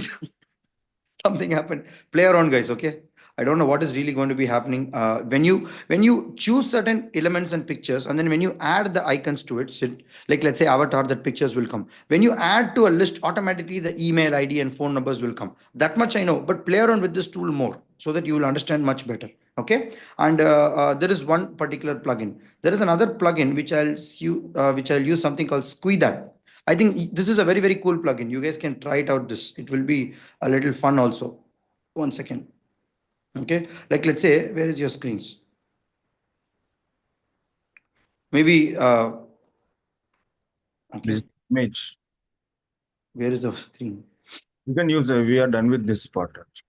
something happened. Play around, guys. Okay. I don't know what is really going to be happening when you choose certain elements and pictures, and then when you add the icons to it. Like let's say avatar, that pictures will come. When you add to a list, automatically the email ID and phone numbers will come. That much I know. But play around with this tool more so that you will understand much better. Okay. And there is one particular plugin. There is another plugin which I'll use something called Squeeze. I think this is a very, very cool plugin. You guys can try it out. It will be a little fun also. 1 second. Okay, like let's say, where is your screens? Maybe This okay, image. where is the screen? You can use, we are done with this part. Actually.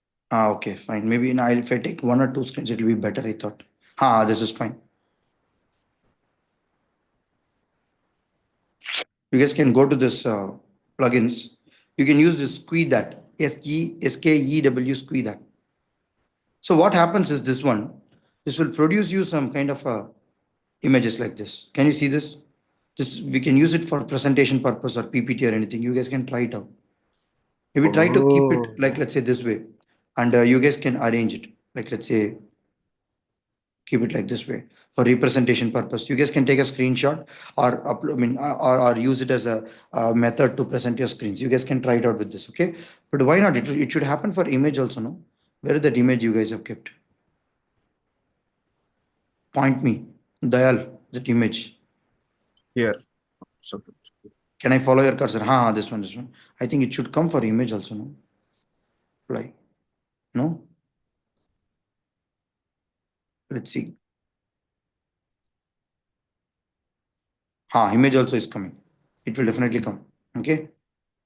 Okay, fine. Maybe now if I take 1 or 2 screens, it will be better, I thought. This is fine. You guys can go to this plugins. You can use this squeeze that, SKEW squeeze that. So what happens is this will produce you some kind of images like this. Can you see this? We can use it for presentation purpose or PPT or anything. You guys can try it out. Maybe try to keep it like, let's say this way, and you guys can arrange it. Like, let's say, keep it like this way for representation purpose. You guys can take a screenshot or upload, or use it as a method to present your screens. You guys can try it out with this, okay? But why not? It should happen for image also, no? Where is that image you guys have kept? Point me, Dayal, that image. Here. So, Can I follow your cursor? This one. I think it should come for image also, no? Apply. No? Let's see. Image also is coming. It will definitely come. Okay.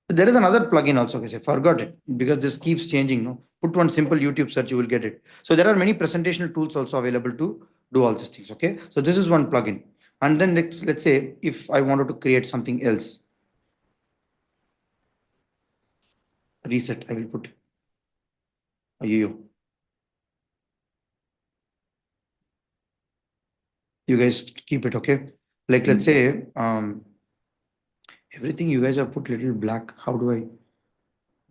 There is another plugin also, guys. I forgot it because this keeps changing. No, put one simple YouTube search, you will get it. So there are many presentational tools also available to do all these things. Okay. So this is one plugin. And then let's say if I wanted to create something else, reset, I will put. You guys keep it. Okay. Like, let's say, everything you guys have put little black. How do I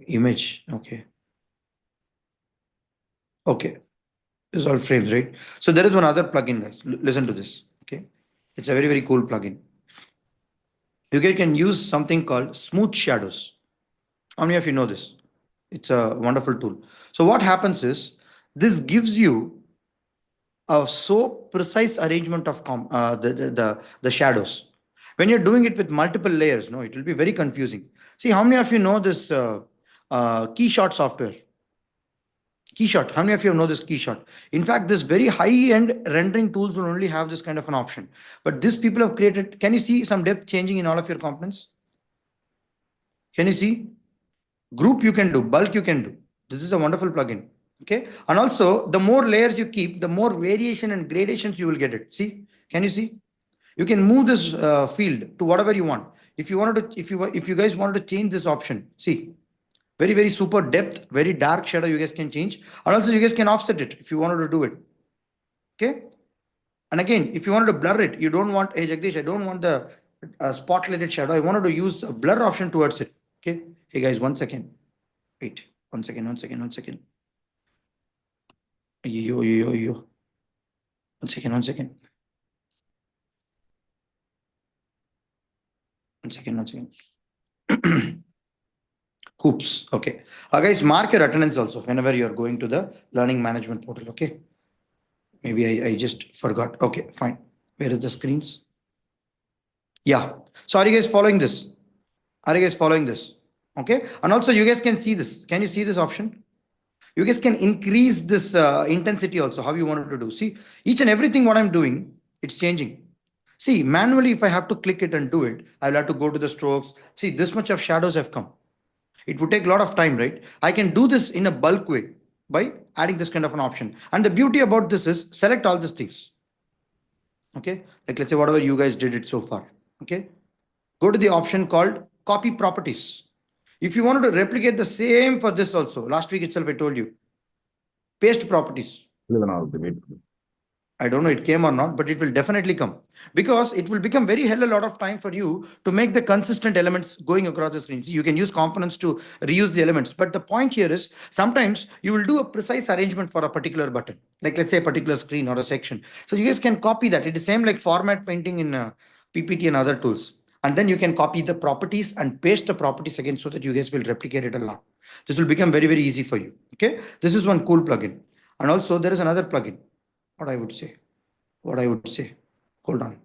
image? Okay. Okay. This is all frames, right? So there is one other plugin, guys. Listen to this. Okay. It's a very, very cool plugin. You guys can use something called smooth shadows. How many of you know this? It's a wonderful tool. So what happens is this gives you a so precise arrangement of the shadows. When you're doing it with multiple layers, no, it will be very confusing. See, how many of you know this Keyshot software? Keyshot. How many of you know this Keyshot? In fact, this very high-end rendering tools will only have this kind of an option. But these people have created. Can you see some depth changing in all of your components? Can you see? Group you can do, bulk you can do. This is a wonderful plugin. Okay. And also, the more layers you keep, the more variation and gradations you will get it. See? Can you see? You can move this field to whatever you want. If you wanted to, if you guys wanted to change this option, see. Very, very super depth, very dark shadow you guys can change. And also you guys can offset it if you wanted to do it. Okay. And again, if you wanted to blur it, you don't want, hey Jagdish, I don't want the spotlighted shadow. I wanted to use a blur option towards it. Okay. Hey guys, 1 second. Wait, 1 second. Yo. 1 second. 1 second. Oops. Okay. Guys, mark your attendance also whenever you are going to the learning management portal. Okay. Maybe I just forgot. Okay, fine. Where is the screens? Yeah. So are you guys following this? Okay. And also you guys can see this. Can you see this option? You guys can increase this intensity also, how you wanted to do. See, each and everything what I'm doing, it's changing. See, manually, if I have to click it and do it, I'll have to go to the strokes. See, this much of shadows have come. It would take a lot of time, right? I can do this in a bulk way by adding this kind of an option. And the beauty about this is select all these things. Okay. Like let's say whatever you guys did it so far. Okay. Go to the option called copy properties. If you wanted to replicate the same for this also, last week itself, I told you, paste properties. I don't know it came or not, but it will definitely come because it will become very hell a lot of time for you to make the consistent elements going across the screen. See, you can use components to reuse the elements, but the point here is sometimes you will do a precise arrangement for a particular button, like let's say a particular screen or a section. So you guys can copy that. It is same like format painting in PPT and other tools. And then you can copy the properties and paste the properties again so that you guys will replicate it a lot. This will become very, very easy for you. Okay. This is one cool plugin. And also there is another plugin. What I would say. Hold on.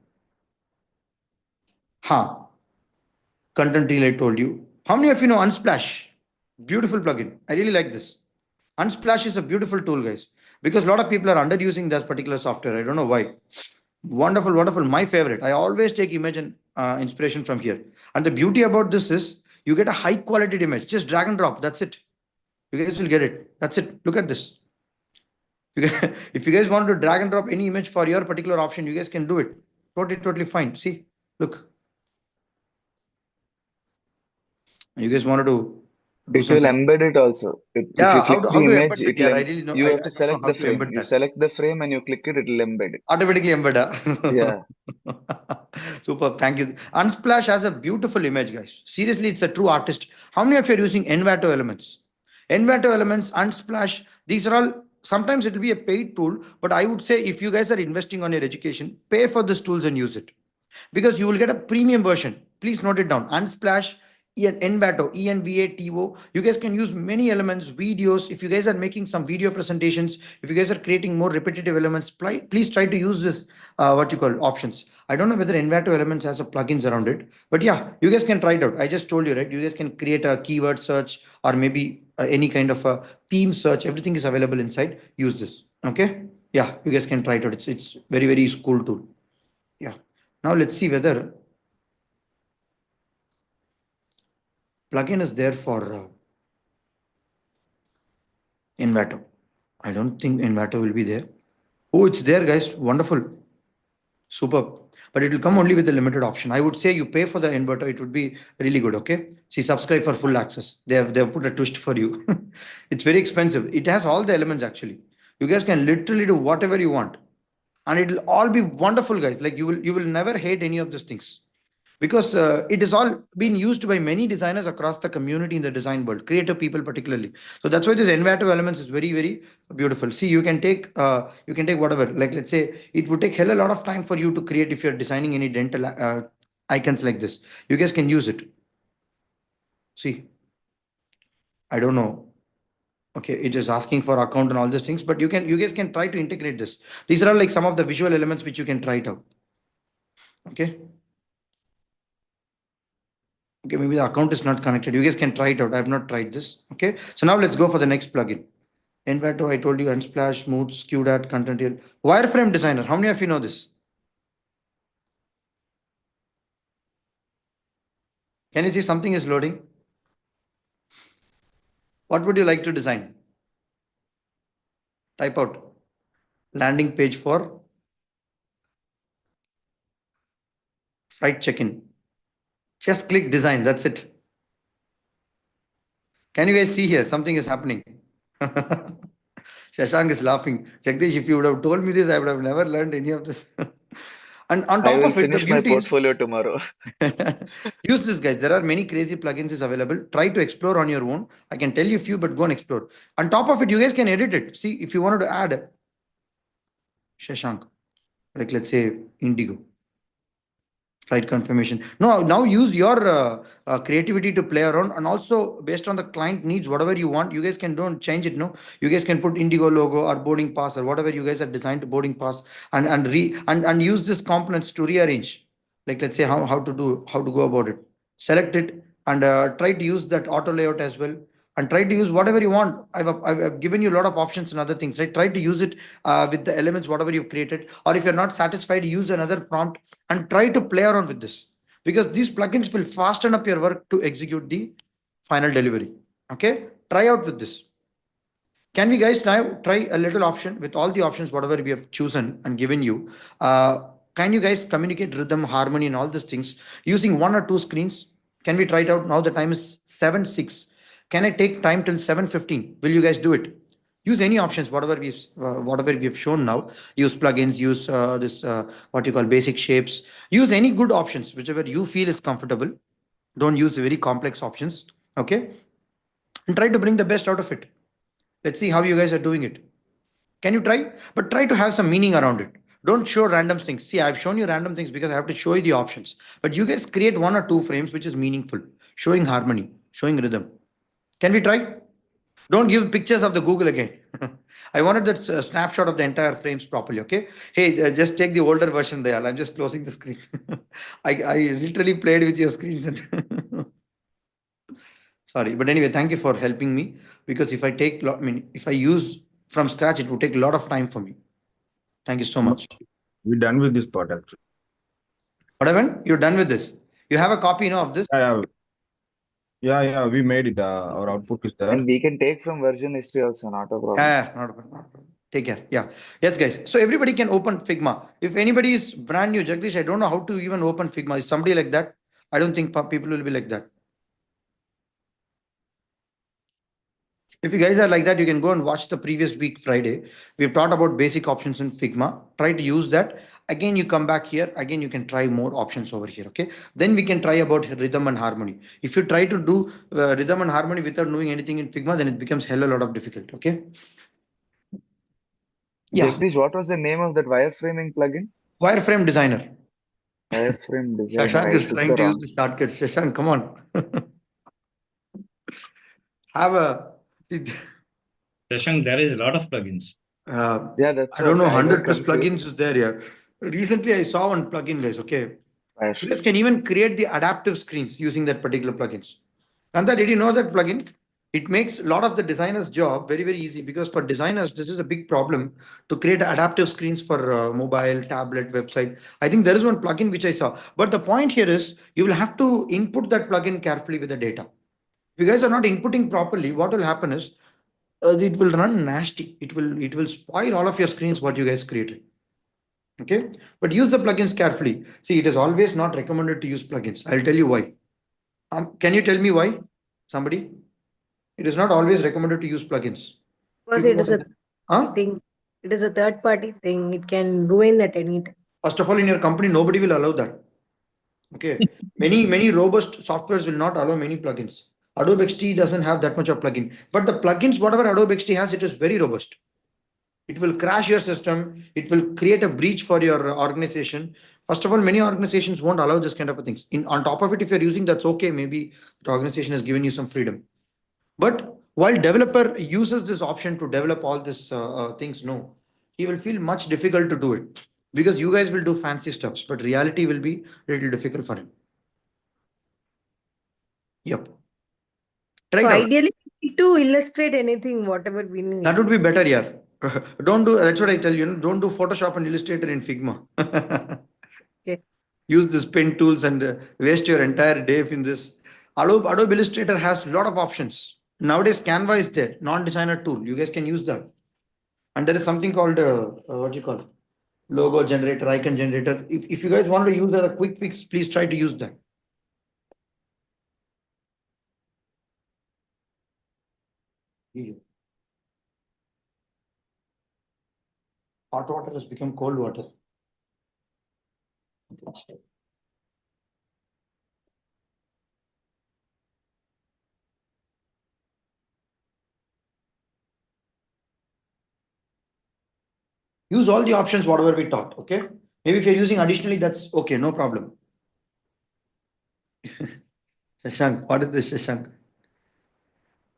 Content reel I told you. How many of you know Unsplash? Beautiful plugin. I really like this. Unsplash is a beautiful tool, guys, because a lot of people are underusing that particular software. I don't know why. Wonderful. My favorite. I always take image and inspiration from here. And the beauty about this is you get a high quality image. Just drag and drop. That's it. You guys will get it. That's it. Look at this. If you guys want to drag and drop any image for your particular option, you guys can do it. Totally fine. See, look. You guys wanted to do It will something. embed it also. If you Yeah, click how the to image, embed that? it Yeah, will I really know. you I have to don't know select how the to frame. embed You that. select the frame and you click it, it will embed it. Automatically embed. Yeah. Super. Thank you. Unsplash has a beautiful image, guys. Seriously, it's a true artist. How many of you are using Envato elements? Envato elements, Unsplash, these are all, sometimes it will be a paid tool, but I would say if you guys are investing on your education, pay for these tools and use it because you will get a premium version. Please note it down. Unsplash, Envato, ENVATO. You guys can use many elements, videos. If you guys are making some video presentations, if you guys are creating more repetitive elements, please try to use this, what you call options. I don't know whether Envato elements has a plugins around it, but yeah, you guys can try it out. I just told you, right? You guys can create a keyword search or maybe any kind of a theme search. Everything is available inside. Use this. Okay. Yeah, you guys can try it out. It's very cool tool. Yeah. Now let's see whether plugin is there for Envato. I don't think Envato will be there. Oh, it's there, guys. Wonderful. Superb. But it will come only with a limited option. I would say you pay for the inverter, it would be really good. Okay. See, subscribe for full access. They have put a twist for you. It's very expensive. It has all the elements actually. You guys can literally do whatever you want. And it'll all be wonderful, guys. Like you will never hate any of these things because it is all been used by many designers across the community in the design world, creative people particularly. So that's why this Envato elements is very beautiful. See, you can take whatever, like let's say it would take hell a lot of time for you to create if you're designing any dental icons like this. You guys can use it. See, I don't know. Okay, it is asking for account and all these things, but you guys can try to integrate this. These are like some of the visual elements which you can try it out. Okay. Okay, maybe the account is not connected. You guys can try it out. I have not tried this. Okay, so now let's go for the next plugin. Envato, I told you, Unsplash, Smooth, SkewDat, Content. Wireframe Designer. How many of you know this? Can you see something is loading? What would you like to design? Type out landing page for flight check-in. Just click design. That's it. Can you guys see here? Something is happening. Shashank is laughing. Jagdish, if you would have told me this, I would have never learned any of this. And on I top will of it, the finish my beauty is portfolio tomorrow. use this, guys. There are many crazy plugins is available. Try to explore on your own. I can tell you a few, but go and explore. On top of it, you guys can edit it. See, if you wanted to add Shashank, like let's say Indigo. Flight confirmation. No, now use your creativity to play around, and also based on the client needs, whatever you want, you guys can don't change it. No, you guys can put Indigo logo or boarding pass or whatever you guys are designed to boarding pass, and use these components to rearrange. Like let's say how to go about it. Select it and try to use that auto layout as well. And try to use whatever you want. I've given you a lot of options and other things, right? Try to use it with the elements, whatever you've created. Or if you're not satisfied, use another prompt and try to play around with this because these plugins will fasten up your work to execute the final delivery. Okay, try out with this. Can we guys now try a little option with all the options whatever we have chosen and given you? Can you guys communicate rhythm, harmony, and all these things using one or two screens? Can we try it out now? The time is 7:06. Can I take time till 7:15? Will you guys do it? Use any options whatever we have shown now. Use plugins, use this what you call basic shapes. Use any good options whichever you feel is comfortable. Don't use very complex options. Okay, and try to bring the best out of it. Let's see how you guys are doing it. Can you try? But try to have some meaning around it. Don't show random things. See, I've shown you random things because I have to show you the options. But you guys create one or two frames which is meaningful, showing harmony, showing rhythm. Can we try? Don't give pictures of the Google again. I wanted that snapshot of the entire frames properly. Okay. Hey, just take the older version there. I'm just closing the screen. I literally played with your screens. And sorry, but anyway, thank you for helping me because if I take, I mean, if I use from scratch, it would take a lot of time for me. Thank you so much. We're done with this part actually. What happened? You're done with this. You have a copy, of this. I have. Yeah, we made it. Our output is there. And we can take from version history also, not a problem. Yeah, not a problem, not a problem. Take care. Yeah. Yes, guys. So everybody can open Figma. If anybody is brand new, Jagdish, I don't know how to even open Figma. Is somebody like that? I don't think people will be like that. If you guys are like that, you can go and watch the previous week Friday. We've taught about basic options in Figma. Try to use that. Again, you come back here. Again, you can try more options over here. Okay. Then we can try about rhythm and harmony. If you try to do rhythm and harmony without knowing anything in Figma, then it becomes hell a lot of difficult. Okay. Yeah. Jagdish, what was the name of that wireframing plugin? Wireframe designer. Wireframe designer. Shashank I is took trying the to use wrong. the shortcuts. Shashank, come on. Have a. Shashank, there is a lot of plugins. Yeah, that's I don't what know, I got 100 plus confused. plugins is there here. Recently, I saw one plugin, guys. Okay. You Flash. guys can even create the adaptive screens using that particular plugins. Kanta, did you know that plugin? It makes a lot of the designer's job very, very easy because for designers, this is a big problem to create adaptive screens for mobile, tablet, website. I think there is one plugin which I saw. But the point here is you will have to input that plugin carefully with the data. If you guys are not inputting properly, what will happen is it will run nasty. It will spoil all of your screens what you guys created. Okay, but use the plugins carefully. See, it is always not recommended to use plugins. I'll tell you why. Can you tell me why? Somebody? It is not always recommended to use plugins. Because People it is want a to, huh? thing. It is a third party thing. It can ruin at any time. First of all, in your company, nobody will allow that. Okay. Many robust softwares will not allow many plugins. Adobe XD doesn't have that much of plugin. But the plugins, whatever Adobe XD has, it is very robust. It will crash your system. It will create a breach for your organization. First of all, many organizations won't allow this kind of a things. On top of it, if you're using that's okay, maybe the organization has given you some freedom. But while developer uses this option to develop all these things, no, he will feel much difficult to do it because you guys will do fancy stuffs, but reality will be a little difficult for him. Yep. Try So it out. ideally, we need to illustrate anything, whatever we need. That would be better, yeah. Don't do, that's what I tell you, don't do Photoshop and Illustrator in Figma. Okay. Use this pen tools and waste your entire day in this. Adobe Illustrator has a lot of options. Nowadays, Canva is there, non-designer tool. You guys can use that. And there is something called, what do you call it? Logo generator, icon generator. If you guys want to use a quick fix, please try to use that. Hot water has become cold water. Use all the options, whatever we taught, okay? Maybe if you're using additionally, that's okay, no problem. Shashank, what is this, Shashank?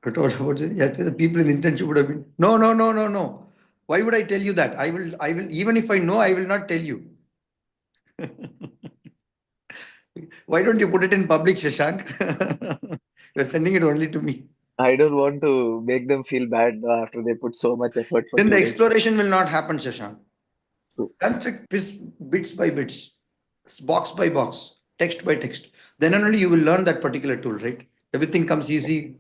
I told about this. Yesterday, the people in internship would have been, no. Why would I tell you that? I will, even if I know, I will not tell you. Why don't you put it in public, Shashank? You're sending it only to me. I don't want to make them feel bad after they put so much effort for Then the 2 days. exploration will not happen, Shashank. True. Construct bits by bits, box by box, text by text. Then only you will learn that particular tool, right? Everything comes easy.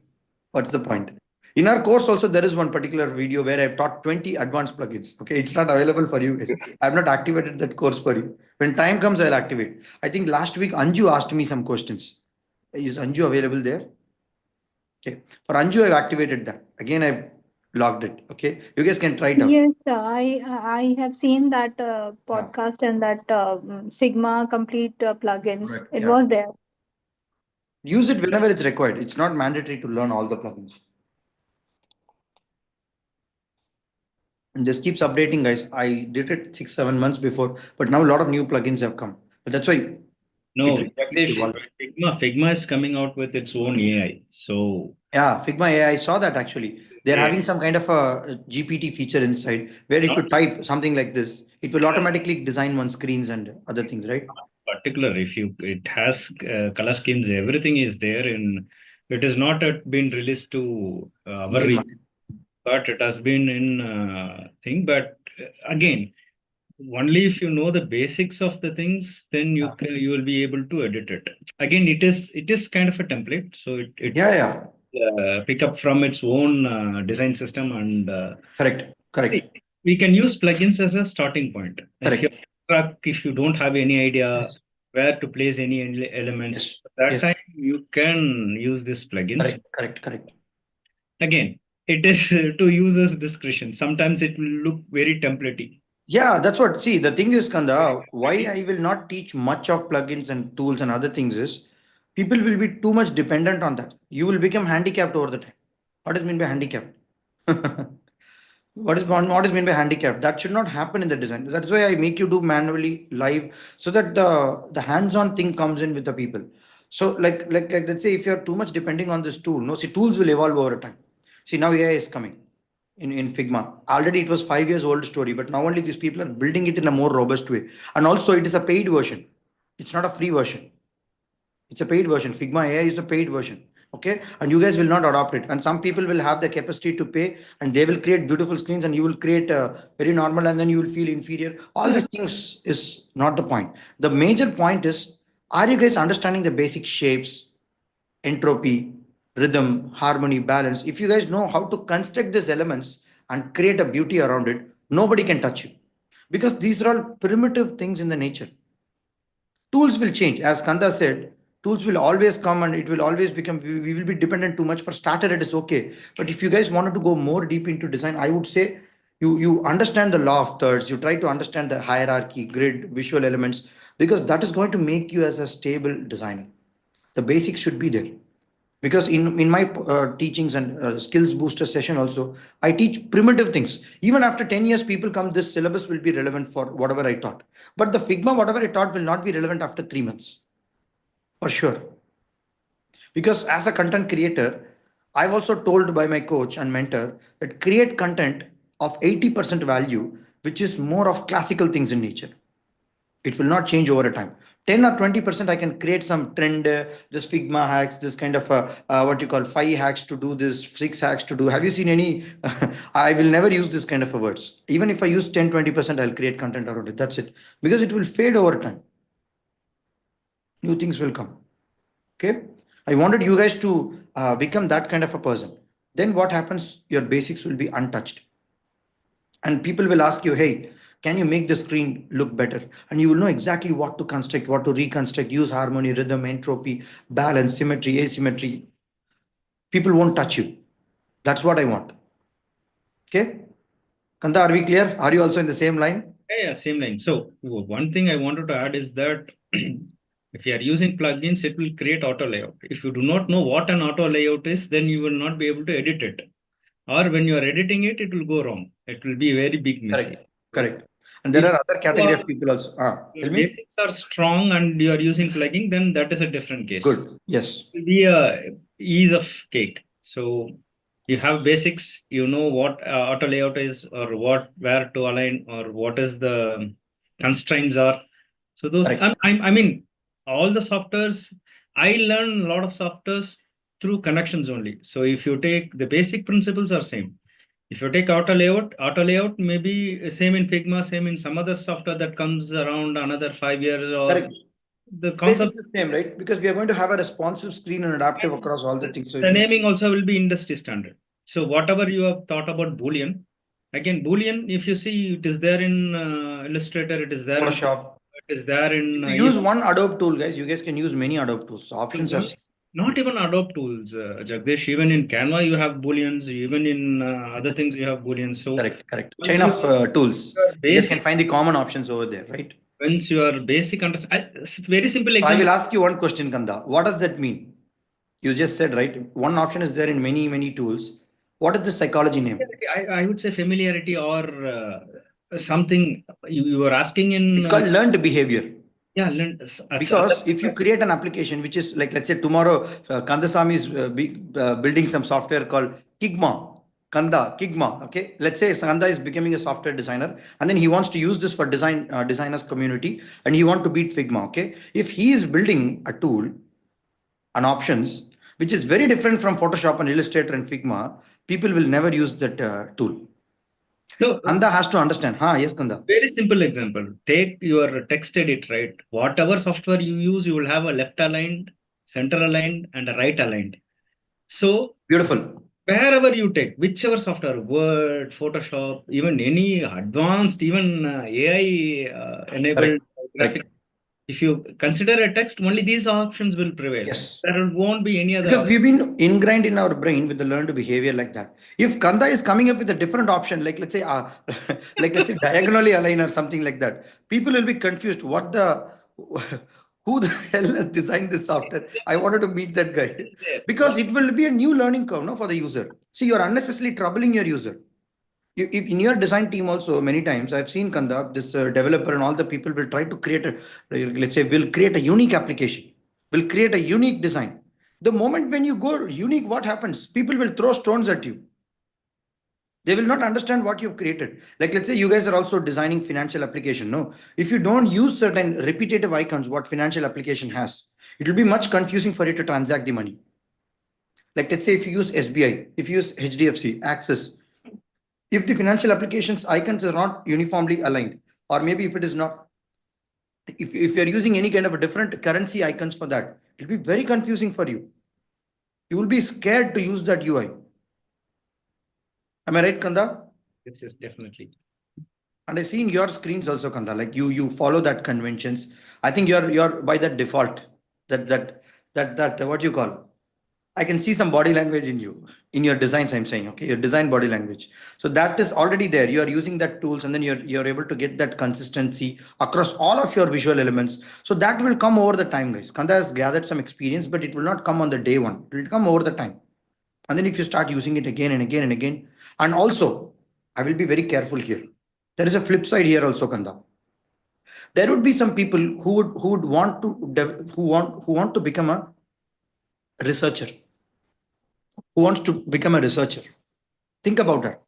What's the point? In our course also, there is one particular video where I've taught 20 advanced plugins. Okay, it's not available for you guys. I've not activated that course for you. When time comes, I'll activate. I think last week Anju asked me some questions. Is Anju available there? Okay. For Anju, I've activated that. Again, I've logged it. Okay. You guys can try it out. Yes, I have seen that Yeah. podcast and that Figma complete plugins. Correct. It Yeah. was there. Use it whenever it's required. It's not mandatory to learn all the plugins. And this keeps updating, guys. I did it 6, 7 months before, but now a lot of new plugins have come. But that's why No, it keeps Jagdish, evolving. Figma is coming out with its own AI. So Yeah, Figma AI, I saw that actually. They're yeah, having some kind of a GPT feature inside where if not you type something like this, it will automatically design one screens and other things, right? particular. If you, it has color schemes, everything is there in. It is not yet been released to our Indian region, market. but it has been in thing. But again, only if you know the basics of the things, then you will be able to edit it. Again, it is kind of a template, so it Yeah. pick up from its own design system, and Correct. we can use plugins as a starting point. If you're Correct. stuck, if you don't have any idea Yes. where to place any elements, Yes. that Yes. time you can use this plugins. Correct. Again, it is to user's discretion. Sometimes it will look very templatey. Yeah, that's what. See, the thing is, Kanda, why I will not teach much of plugins and tools and other things is people will be too much dependent on that. You will become handicapped over the time. What does mean by handicapped? What is mean by handicap? That should not happen in the design. That's why I make you do manually live so that the hands-on thing comes in with the people. So like let's say if you're too much depending on this tool, no, see tools will evolve over time. See now AI is coming in Figma. Already it was 5 years old story, but now only these people are building it in a more robust way. And also it is a paid version. It's not a free version. It's a paid version. Figma AI is a paid version. Okay. And you guys will not adopt it. And some people will have the capacity to pay and they will create beautiful screens and you will create very normal and then you will feel inferior. All these things is not the point. The major point is, are you guys understanding the basic shapes, entropy, rhythm, harmony, balance? If you guys know how to construct these elements and create a beauty around it, nobody can touch you because these are all primitive things in the nature. Tools will change. As Kanda said, tools will always come and it will always become, we will be dependent too much. For starter, it is okay. But if you guys wanted to go more deep into design, I would say you understand the law of thirds, you try to understand the hierarchy, grid, visual elements, because that is going to make you as a stable designer. The basics should be there. Because in my teachings and skills booster session also, I teach primitive things. Even after 10 years, people come, this syllabus will be relevant for whatever I taught. But the Figma, whatever I taught will not be relevant after 3 months. For sure. Because as a content creator, I've also told by my coach and mentor that create content of 80% value, which is more of classical things in nature. It will not change over a time. 10 or 20% I can create some trend, this Figma hacks, this kind of what you call 5 hacks to do this, 6 hacks to do. Have you seen any? I will never use this kind of words. Even if I use 10-20%, I'll create content around it. That's it. Because it will fade over time. New things will come. Okay. I wanted you guys to become that kind of a person. Then what happens? Your basics will be untouched. And people will ask you, hey, can you make the screen look better? And you will know exactly what to construct, what to reconstruct, use harmony, rhythm, entropy, balance, symmetry, asymmetry. People won't touch you. That's what I want. Okay. Kanta, are we clear? Are you also in the same line? Yeah, same line. So one thing I wanted to add is that if you are using plugins, it will create auto layout. If you do not know what an auto layout is, then you will not be able to edit it. Or when you are editing it, it will go wrong. It will be a very big mistake. Correct. And there If are other category of people also. your Tell me. basics are strong and you are using plugin, then that is a different case. Good. Yes. It will be a ease of cake. So you have basics, you know what auto layout is or where to align or what is the constraints are. So those, Correct. I mean, all the softwares, I learn a lot of softwares through connections only. So if you take the basic principles are same. If you take auto layout may be same in Figma, same in some other software that comes around another 5 years or Correct. the Basics concept. is same, right? Because we are going to have a responsive screen and adaptive across all the things. So The naming also will be industry standard. So whatever you have thought about Boolean, again, Boolean, if you see, it is there in Illustrator, it is there in Photoshop. it is there in If you use one Adobe tool, guys, you guys can use many Adobe tools. The options are not even Adobe tools, Jagdish. Even in Canva, you have Booleans. Even in other things, you have Booleans. So correct. once Chain of tools. You guys can basic, find the common options over there, right? once your basic understand, very simple So I example. will ask you one question, Kanda. What does that mean? You just said, right? One option is there in many tools. What is the psychology name? I would say familiarity or something you were asking in. It's called learned behavior. Yeah, Because if you create an application, which is like, let's say tomorrow, Kandasamy is building some software called Kigma. Okay. Let's say Kanda is becoming a software designer and then he wants to use this for designers community and he want to beat Figma. Okay. If he is building a tool and options, which is very different from Photoshop and Illustrator and Figma, people will never use that tool. So Kanda has to understand. Yes, Kanda. very simple example. Take your text edit, right? Whatever software you use, you will have a left aligned, center aligned, and a right aligned. So Beautiful. wherever you take, whichever software, Word, Photoshop, even any advanced, even AI enabled graphic, Correct. if you consider a text, only these options will prevail. Yes. There won't be any other Because option. we've been ingrained in our brain with the learned behavior like that. If Kanda is coming up with a different option, like let's say, like let's say diagonally align or something like that, people will be confused. Who the hell has designed this software? I wanted to meet that guy There. because it will be a new learning curve, no, for the user. See, you're unnecessarily troubling your user. If in your design team also, many times I've seen Kanda, this developer and all the people will try to create let's say, will create a unique application, will create a unique design. The moment when you go unique, what happens? People will throw stones at you. They will not understand what you've created. Like, let's say you guys are also designing financial application. No, if you don't use certain repetitive icons, what financial application has, it will be much confusing for you to transact the money. Like, let's say if you use SBI, if you use HDFC, Access, if the financial applications icons are not uniformly aligned, or maybe if it is not, if you're using any kind of a different currency icons for that, it will be very confusing for you. You will be scared to use that UI. Am I right, Kanda? Yes, definitely. And I see in your screens also, Kanda, like you follow that conventions. I think you're by that default, that what you call. I can see some body language in you, in your designs. I'm saying, okay, your design body language. So that is already there. You are using that tools, and then you're able to get that consistency across all of your visual elements. So that will come over the time, guys. Kanda has gathered some experience, but it will not come on the day one. It will come over the time. And then if you start using it again and again and again, and also, I will be very careful here. There is a flip side here also, Kanda. There would be some people who would want to who want to become a researcher, who wants to become a researcher. Think about that.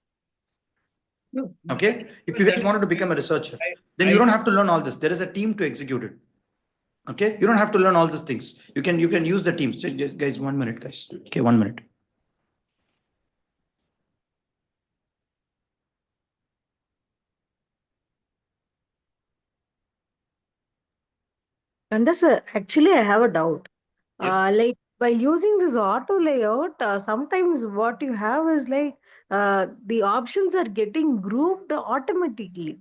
No, Okay, if you guys wanted to become a researcher, then you don't have to learn all this. There is a team to execute it. Okay, you don't have to learn all these things. You can use the teams. Guys, 1 minute, guys. Okay, 1 minute. And that's actually, I have a doubt. Yes. Like while using this auto layout, sometimes what you have is like the options are getting grouped automatically.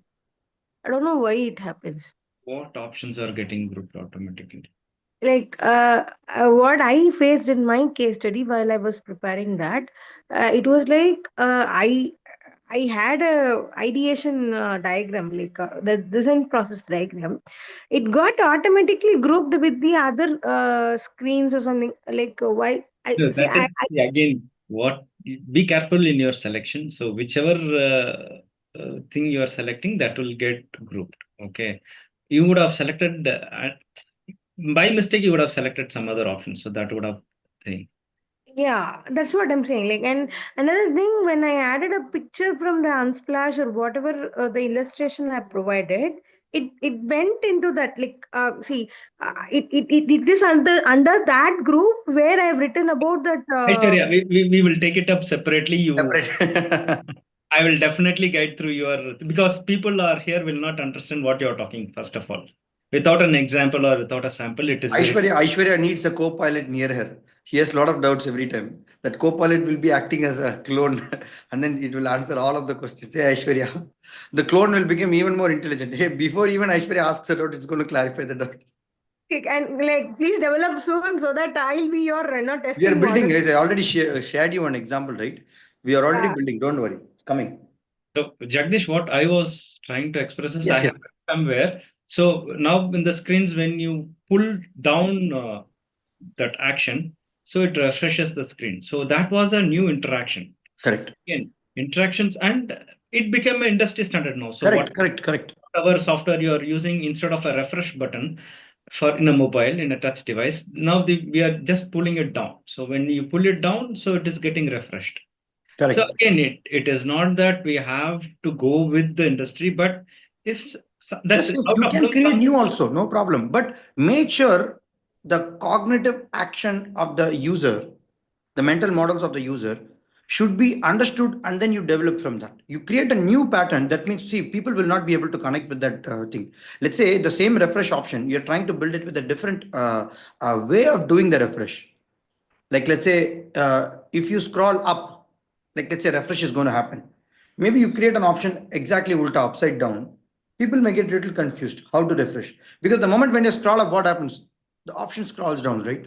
I don't know why it happens. What options are getting grouped automatically? Like what I faced in my case study while I was preparing that, it was like I had a ideation diagram, like the design process diagram. It got automatically grouped with the other screens or something. Like why I So see that is again what be careful in your selection. So whichever thing you are selecting, that will get grouped. Okay, you would have selected by mistake. You would have selected some other option, so that would have thing. Yeah, that's what I'm saying. Like, and another thing, when I added a picture from the Unsplash or whatever the illustration I provided, it went into that. Like, see, it is under that group where I've written about that. Aishwarya, we will take it up separately. Separate. I will definitely guide through your because people are here will not understand what you are talking. First of all, without an example or without a sample, it is very. Aishwarya needs a co-pilot near her. She has a lot of doubts every time. That co-pilot will be acting as a clone, and then it will answer all of the questions. Hey, Aishwarya, the clone will become even more intelligent. Hey, before even Aishwarya asks a doubt, it's going to clarify the doubts. And like, please develop soon so that I'll be your We testing are building, model. guys. I already shared you one example, right? We are already Yeah. building. Don't worry, it's coming. So Jagdish, what I was trying to express is I Yes, yes. have it somewhere. So now in the screens, when you pull down that action, so it refreshes the screen. So that was a new interaction. Correct. Again, interactions, and it became an industry standard now. So Correct. whatever software you are using, instead of a refresh button for in a mobile, in a touch device, now we are just pulling it down. So when you pull it down, so it is getting refreshed. Correct. So again, it is not that we have to go with the industry, but if that's Yes, yes, out you of can blue, create new also, no problem. But make sure the cognitive action of the user, the mental models of the user, should be understood, and then you develop from that. You create a new pattern. That means, see, people will not be able to connect with that thing. Let's say the same refresh option, you're trying to build it with a different way of doing the refresh. Like, let's say, if you scroll up, like, let's say refresh is going to happen. Maybe you create an option exactly ulta, upside down. People may get a little confused how to refresh. Because the moment when you scroll up, what happens? The option scrolls down, right?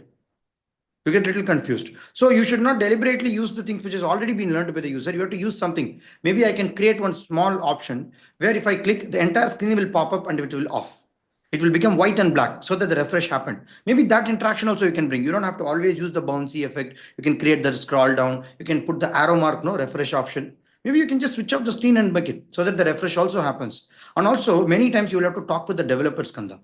You get a little confused. So you should not deliberately use the things which has already been learned by the user. You have to use something. Maybe I can create one small option where if I click, the entire screen will pop up and it will off. It will become white and black so that the refresh happened. Maybe that interaction also you can bring. You don't have to always use the bouncy effect. You can create the scroll down. You can put the arrow mark, no refresh option. Maybe you can just switch off the screen and make it so that the refresh also happens. And also many times you will have to talk with the developers, Kanda.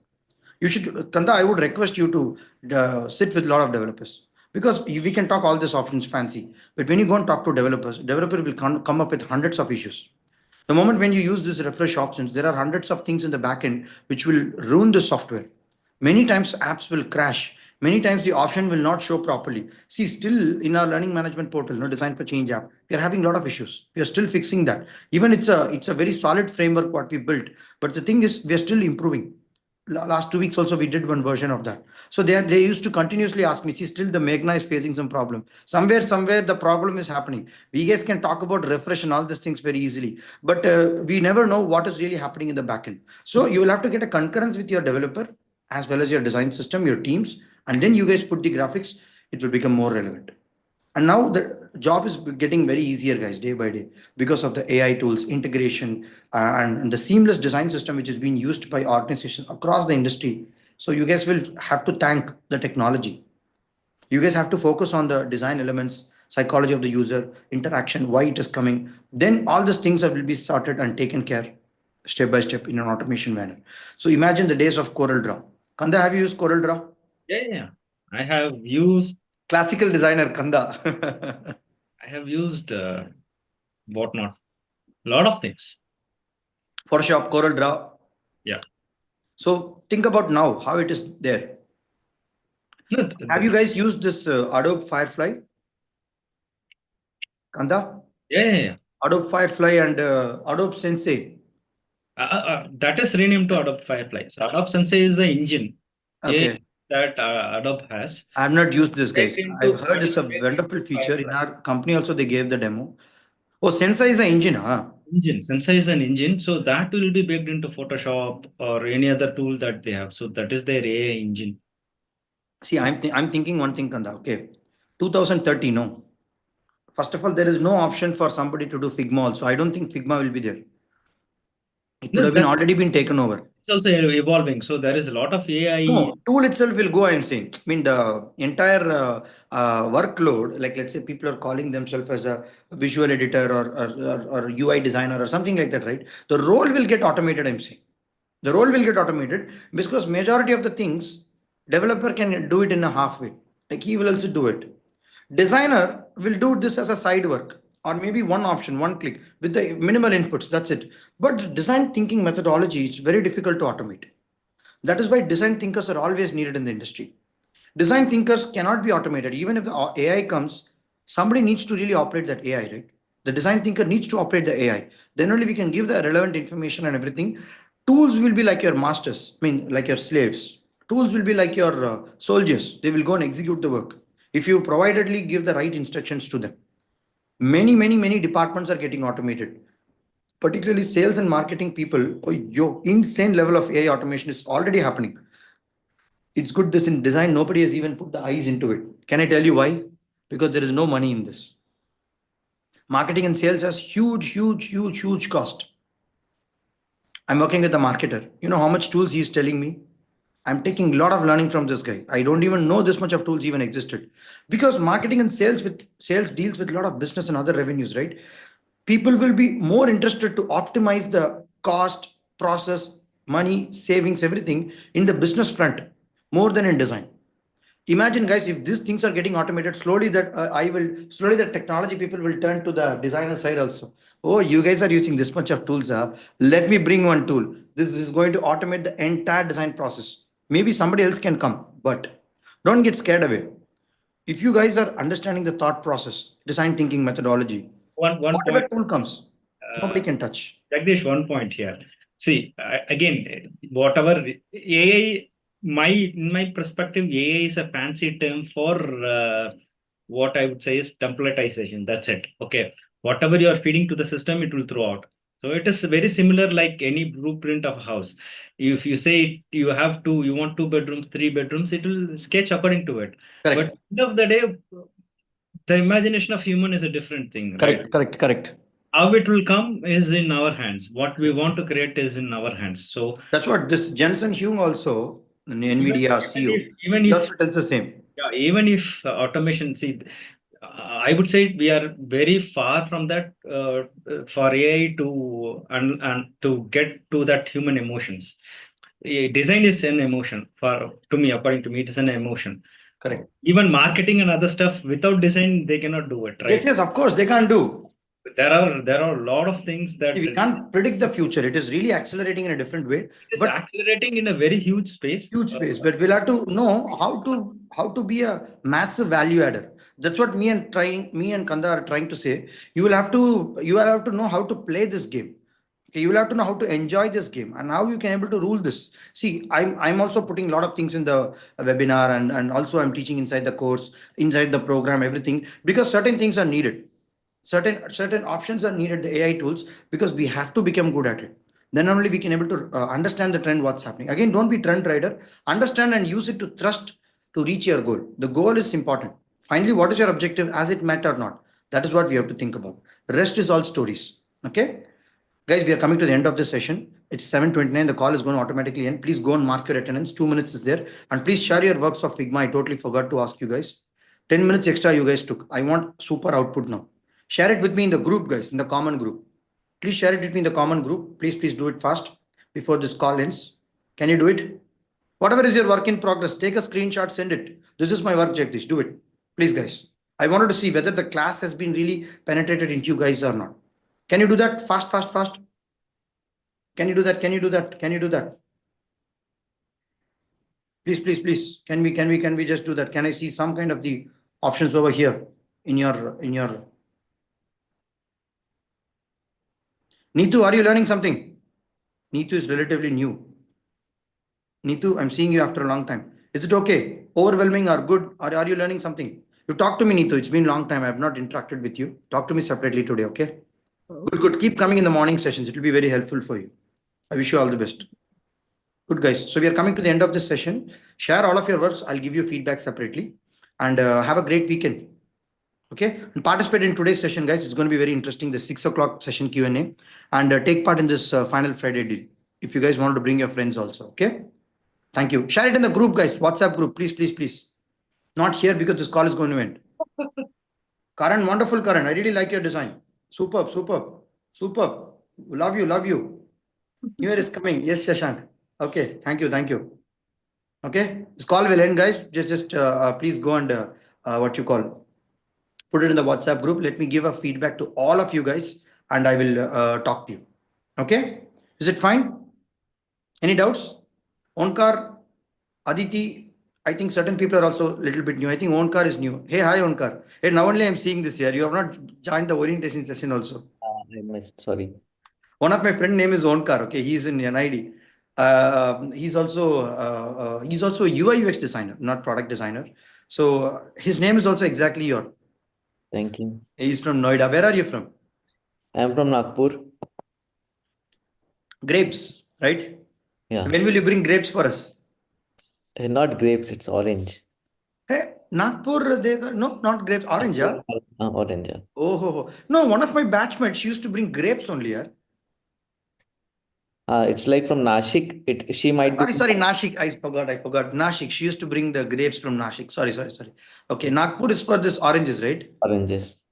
You should, Kanda, I would request you to sit with a lot of developers, because we can talk all these options fancy, but when you go and talk to developers, developer will come up with hundreds of issues. The moment when you use these refresh options, there are hundreds of things in the backend which will ruin the software. Many times apps will crash. Many times the option will not show properly. See, still in our learning management portal, no design for change app, we are having a lot of issues. We are still fixing that. Even it's a very solid framework what we built, but the thing is we are still improving. Last 2 weeks also we did one version of that. So they used to continuously ask me, see, still the Meghna is facing some problem. Somewhere the problem is happening. We guys can talk about refresh and all these things very easily, but we never know what is really happening in the backend. So you will have to get a concurrence with your developer as well as your design system, your teams, and then you guys put the graphics. It will become more relevant. And now the job is getting very easier, guys, day by day, because of the AI tools, integration, and the seamless design system, which is being used by organizations across the industry. So you guys will have to thank the technology. You guys have to focus on the design elements, psychology of the user, interaction, why it is coming. Then all these things will be sorted and taken care step by step in an automation manner. So imagine the days of Corel Draw. Kanda, have you used Corel Draw? Yeah. I have used Classical designer, Kanda. I have used whatnot, a lot of things. Photoshop, Corel Draw. Yeah. So think about now how it is there. No, Have you guys used this Adobe Firefly? Kanda? Yeah. Adobe Firefly and Adobe Sensei. That is renamed to Adobe Firefly. So Adobe Sensei is the engine Okay. that Adobe has. I have not used this, guys. Baked into I've heard it's a wonderful feature. In our company also they gave the demo. Oh, Sensei is an engine, huh? Engine. Sensei is an engine, so that will be baked into Photoshop or any other tool that they have. So that is their AI engine. See, I'm thinking one thing, Kanda. Okay, 2030, no. First of all, there is no option for somebody to do Figma also. I don't think Figma will be there. It would No, have been already been taken over. it's also evolving. So there is a lot of AI. No, tool itself will go, I'm saying. I mean, the entire workload, like let's say people are calling themselves as a visual editor or UI designer or something like that, right? The role will get automated, I'm saying. The role will get automated because majority of the things, developer can do it in a halfway. Like he will also do it. Designer will do this as a side work or maybe one option, one click with the minimal inputs. That's it. But design thinking methodology, it's very difficult to automate. That is why design thinkers are always needed in the industry. Design thinkers cannot be automated. Even if the AI comes, somebody needs to really operate that AI, right? The design thinker needs to operate the AI. Then only we can give the relevant information and everything. Tools will be like your masters, I mean, like your slaves. Tools will be like your soldiers. They will go and execute the work. If you providedly give the right instructions to them. Many departments are getting automated, particularly sales and marketing people. Oh, insane level of AI automation is already happening. It's good this in design, nobody has even put the eyes into it. Can I tell you why? Because there is no money in this. Marketing and sales has huge cost. I'm working with a marketer. You know how much tools he's telling me? I'm taking a lot of learning from this guy. I don't even know this much of tools even existed. Because marketing and sales deals with a lot of business and other revenues, right? People will be more interested to optimize the cost, process, money, savings, everything in the business front more than in design. Imagine, guys, if these things are getting automated, slowly the technology people will turn to the designer side also. Oh, you guys are using this much of tools. Let me bring one tool. This is going to automate the entire design process. Maybe somebody else can come, but don't get scared away. if you guys are understanding the thought process, design thinking methodology, One whatever point, tool comes, nobody uh, can touch. Jagdish, one point here. See, again, whatever AI, in my perspective, AI is a fancy term for what I would say is templatization. That's it. Okay. Whatever you are feeding to the system, it will throw out. So it is very similar like any blueprint of a house. If you say you want 2 bedrooms, 3 bedrooms, it will sketch according to it. But Correct. end of the day, the imagination of human is a different thing, right? Correct. How it will come is in our hands. What we want to create is in our hands. So That's what this Jensen Huang also, the NVIDIA CEO, even he if also tells the same. yeah, even if automation, see, I would say we are very far from that for AI and to get to that human emotions. Design is an emotion to me, according to me, it is an emotion. Correct. Even marketing and other stuff without design, they cannot do it, right? Yes, of course, they can't do. There are a lot of things that See, we can't predict the future. It is really accelerating in a different way, is but accelerating in a very huge space. huge space. But we'll have to know how to be a massive value adder. That's what me and Kanda are trying to say. You will have to know how to play this game. Okay, you will have to know how to enjoy this game and how you can able to rule this. See, I'm also putting a lot of things in the webinar, and also I'm teaching inside the course, inside the program, everything, because certain things are needed. Certain options are needed, the AI tools, because we have to become good at it. Then only we can able to understand the trend, what's happening. Again, don't be trend rider. Understand and use it to thrust to reach your goal. The goal is important. Finally, what is your objective? As it matter or not? That is what we have to think about. The rest is all stories. Okay, guys, we are coming to the end of this session. It's 7:29. The call is going to automatically end. Please go and mark your attendance. 2 minutes is there, and please share your works of Figma. I totally forgot to ask you guys. 10 minutes extra you guys took. I want super output now. Share it with me in the group, guys, in the common group. Please share it with me in the common group. Please do it fast before this call ends. Can you do it? Whatever is your work in progress, take a screenshot, send it. This is my work, Jagdish. Do it. Please, guys. I wanted to see whether the class has been really penetrated into you guys or not. Can you do that? Fast. Can you do that? Can you do that? Can you do that? Please. Can we just do that? Can I see some kind of the options over here in your Neetu, are you learning something? Neetu is relatively new. Neetu, I'm seeing you after a long time. Is it okay? Overwhelming or good? Or are you learning something? You talk to me, Neetu. It's been a long time. I have not interacted with you. Talk to me separately today, okay? Good. Keep coming in the morning sessions. It will be very helpful for you. I wish you all the best. Good, guys. So we are coming to the end of this session. Share all of your works. I'll give you feedback separately. And have a great weekend. Okay, and participate in today's session, guys. It's going to be very interesting. The 6 o'clock session Q&A, and take part in this final Friday deal. If you guys want to bring your friends also, okay. Thank you. Share it in the group, guys. WhatsApp group, please. Not here because this call is going to end. Karan, wonderful, Karan. I really like your design. Superb. Love you. New Year is coming. Yes, Shashank. Okay, thank you. Okay, this call will end, guys. Just please go and what you call. Put it in the WhatsApp group. Let me give a feedback to all of you guys, and I will talk to you. Okay, is it fine? Any doubts? Onkar, Aditi, I think certain people are also a little bit new. I think Onkar is new. Hey, hi Onkar. Hey, now only I'm seeing this here. You have not joined the orientation session also. I missed, sorry. One of my friend name is Onkar. Okay, he's in NID. He's also a UI UX designer, not product designer. So his name is also exactly your. Thank you. He's from Noida. Where are you from? I'm from Nagpur. Grapes, right? Yeah. So when will you bring grapes for us? Not grapes, it's orange. Hey, Nagpur, no, not grapes, orange, yeah? Orange, yeah. Oh. No, one of my batchmates used to bring grapes only, yeah? It's like from Nashik. She might be. Sorry, Nashik. I forgot. Nashik. She used to bring the grapes from Nashik. Sorry. Okay, Nagpur is for this oranges, right? Oranges.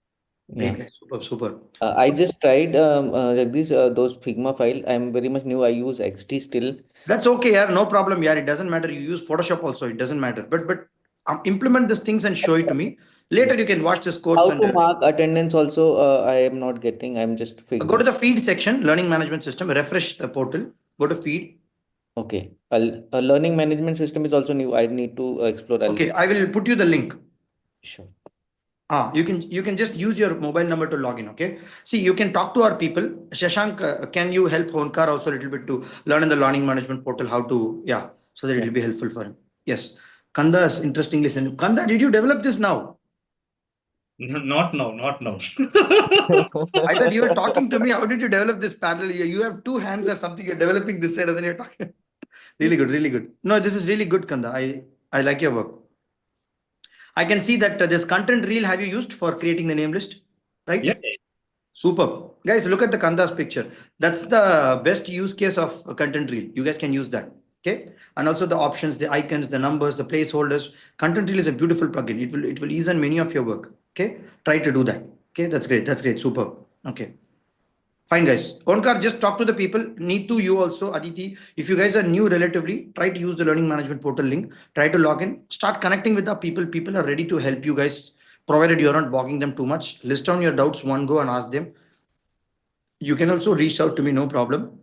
Yeah. Great, guys. Super. I just tried Jagdish, those Figma file. I'm very much new. I use XD still. That's okay, yeah. No problem, yeah. It doesn't matter. You use Photoshop also. It doesn't matter. But implement these things and show it to me. Later, you can watch this course How and to mark attendance also, I am not getting. I'm just go to Figma. the feed section, learning management system. Refresh the portal. Go to feed. Okay. A learning management system is also new. I need to explore. Okay, I will put you the link. Sure. You can just use your mobile number to log in. Okay. See, you can talk to our people. Shashank, can you help Honkar also a little bit to learn in the learning management portal how to, so that it will be helpful for him. Yes. Kanda is interesting. Listen, Kanda, did you develop this now? Not now, not now. I thought you were talking to me. How did you develop this parallel? You have two hands or something. You're developing this side and then you're talking. Really good, really good. No, this is really good, Kanda. I like your work. I can see that this content reel have you used for creating the name list, right? Yeah. Super. Guys, look at the Kanda's picture. That's the best use case of a content reel. You guys can use that. Okay. And also the options, the icons, the numbers, the placeholders. Content reel is a beautiful plugin. It will ease on many of your work. Okay. Try to do that. Okay. That's great. That's great. Super. Okay. Fine, guys. Onkar, just talk to the people. Neetu, you also, Aditi. If you guys are new relatively, try to use the learning management portal link. Try to log in. Start connecting with the people. People are ready to help you guys, provided you're not bogging them too much. List down your doubts, one go and ask them. You can also reach out to me, no problem.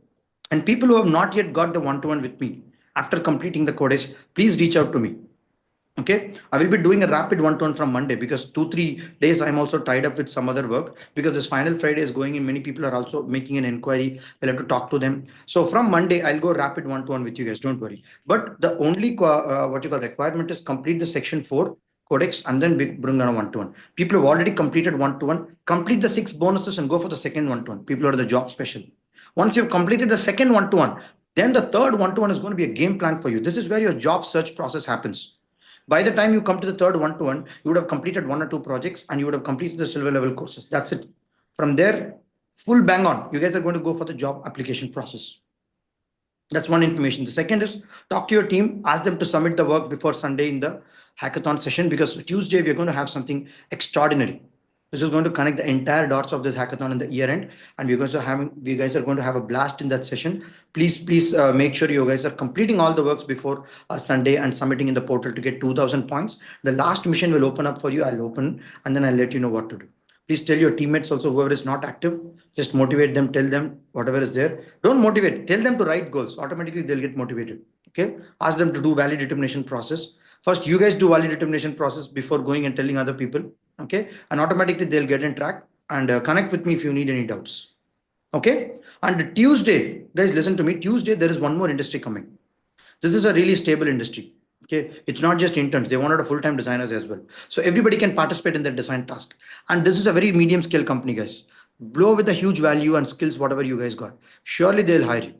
And people who have not yet got the one-to-one with me after completing the codex, please reach out to me. Okay, I will be doing a rapid one-to-one from Monday because 2-3 days I'm also tied up with some other work because this final Friday is going in. Many people are also making an inquiry. We'll have to talk to them. So from Monday, I'll go rapid one-to-one with you guys. Don't worry. But the only what you call requirement is complete the section 4 codex and then bring on a one-to-one. People who have already completed one-to-one, complete the 6 bonuses and go for the second one-to-one. People who are the job special. Once you've completed the second one-to-one, then the third one-to-one is going to be a game plan for you. This is where your job search process happens. By the time you come to the third one-to-one, you would have completed 1 or 2 projects and you would have completed the silver level courses. That's it. From there, full bang on. You guys are going to go for the job application process. That's one information. The second is talk to your team, ask them to submit the work before Sunday in the hackathon session because Tuesday we're going to have something extraordinary. This is going to connect the entire dots of this hackathon in the year end, and we guys are going to have a blast in that session. Please make sure you guys are completing all the works before Sunday and submitting in the portal to get 2,000 points. The last mission will open up for you. I'll open and then I'll let you know what to do. Please tell your teammates also, whoever is not active, just motivate them, tell them whatever is there. Don't motivate, tell them to write goals. Automatically they'll get motivated. Okay. Ask them to do value determination process. First, you guys do value determination process before going and telling other people. Okay. And automatically they'll get in track and connect with me if you need any doubts. Okay. And Tuesday, guys, listen to me. Tuesday, there is one more industry coming. This is a really stable industry. Okay, it's not just interns. They wanted a full-time designers as well. So everybody can participate in their design task. And this is a very medium scale company, guys. Blow with a huge value and skills, whatever you guys got. Surely they'll hire you.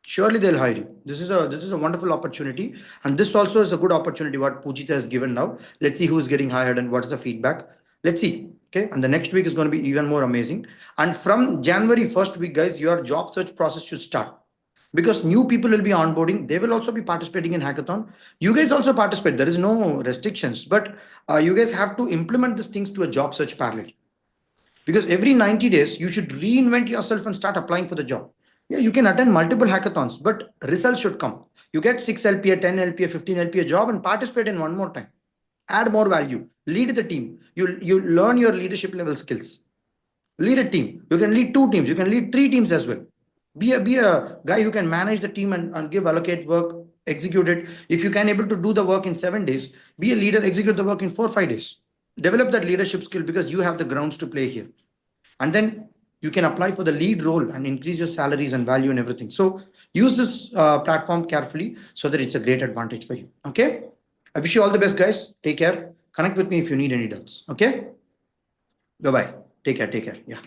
Surely they'll hire you. This is a wonderful opportunity. And this also is a good opportunity what Pujita has given now. Let's see who's getting hired and what's the feedback. Let's see. Okay. And the next week is going to be even more amazing. And from January 1st week, guys, your job search process should start. Because new people will be onboarding. They will also be participating in hackathon. You guys also participate. There is no restrictions, but you guys have to implement these things to a job search parallel. Because every 90 days, you should reinvent yourself and start applying for the job. Yeah, you can attend multiple hackathons, but results should come. You get 6 LPA, 10 LPA, 15 LPA job and participate in one more time. Add more value. Lead the team. You learn your leadership level skills. Lead a team. You can lead 2 teams. You can lead 3 teams as well. Be a guy who can manage the team and allocate work, execute it. If you can able to do the work in 7 days, be a leader, execute the work in 4-5 days. Develop that leadership skill because you have the grounds to play here. And then you can apply for the lead role and increase your salaries and value and everything. So use this platform carefully so that it's a great advantage for you. Okay. I wish you all the best, guys. Take care. Connect with me if you need any doubts. Okay. Bye-bye. Take care. Yeah.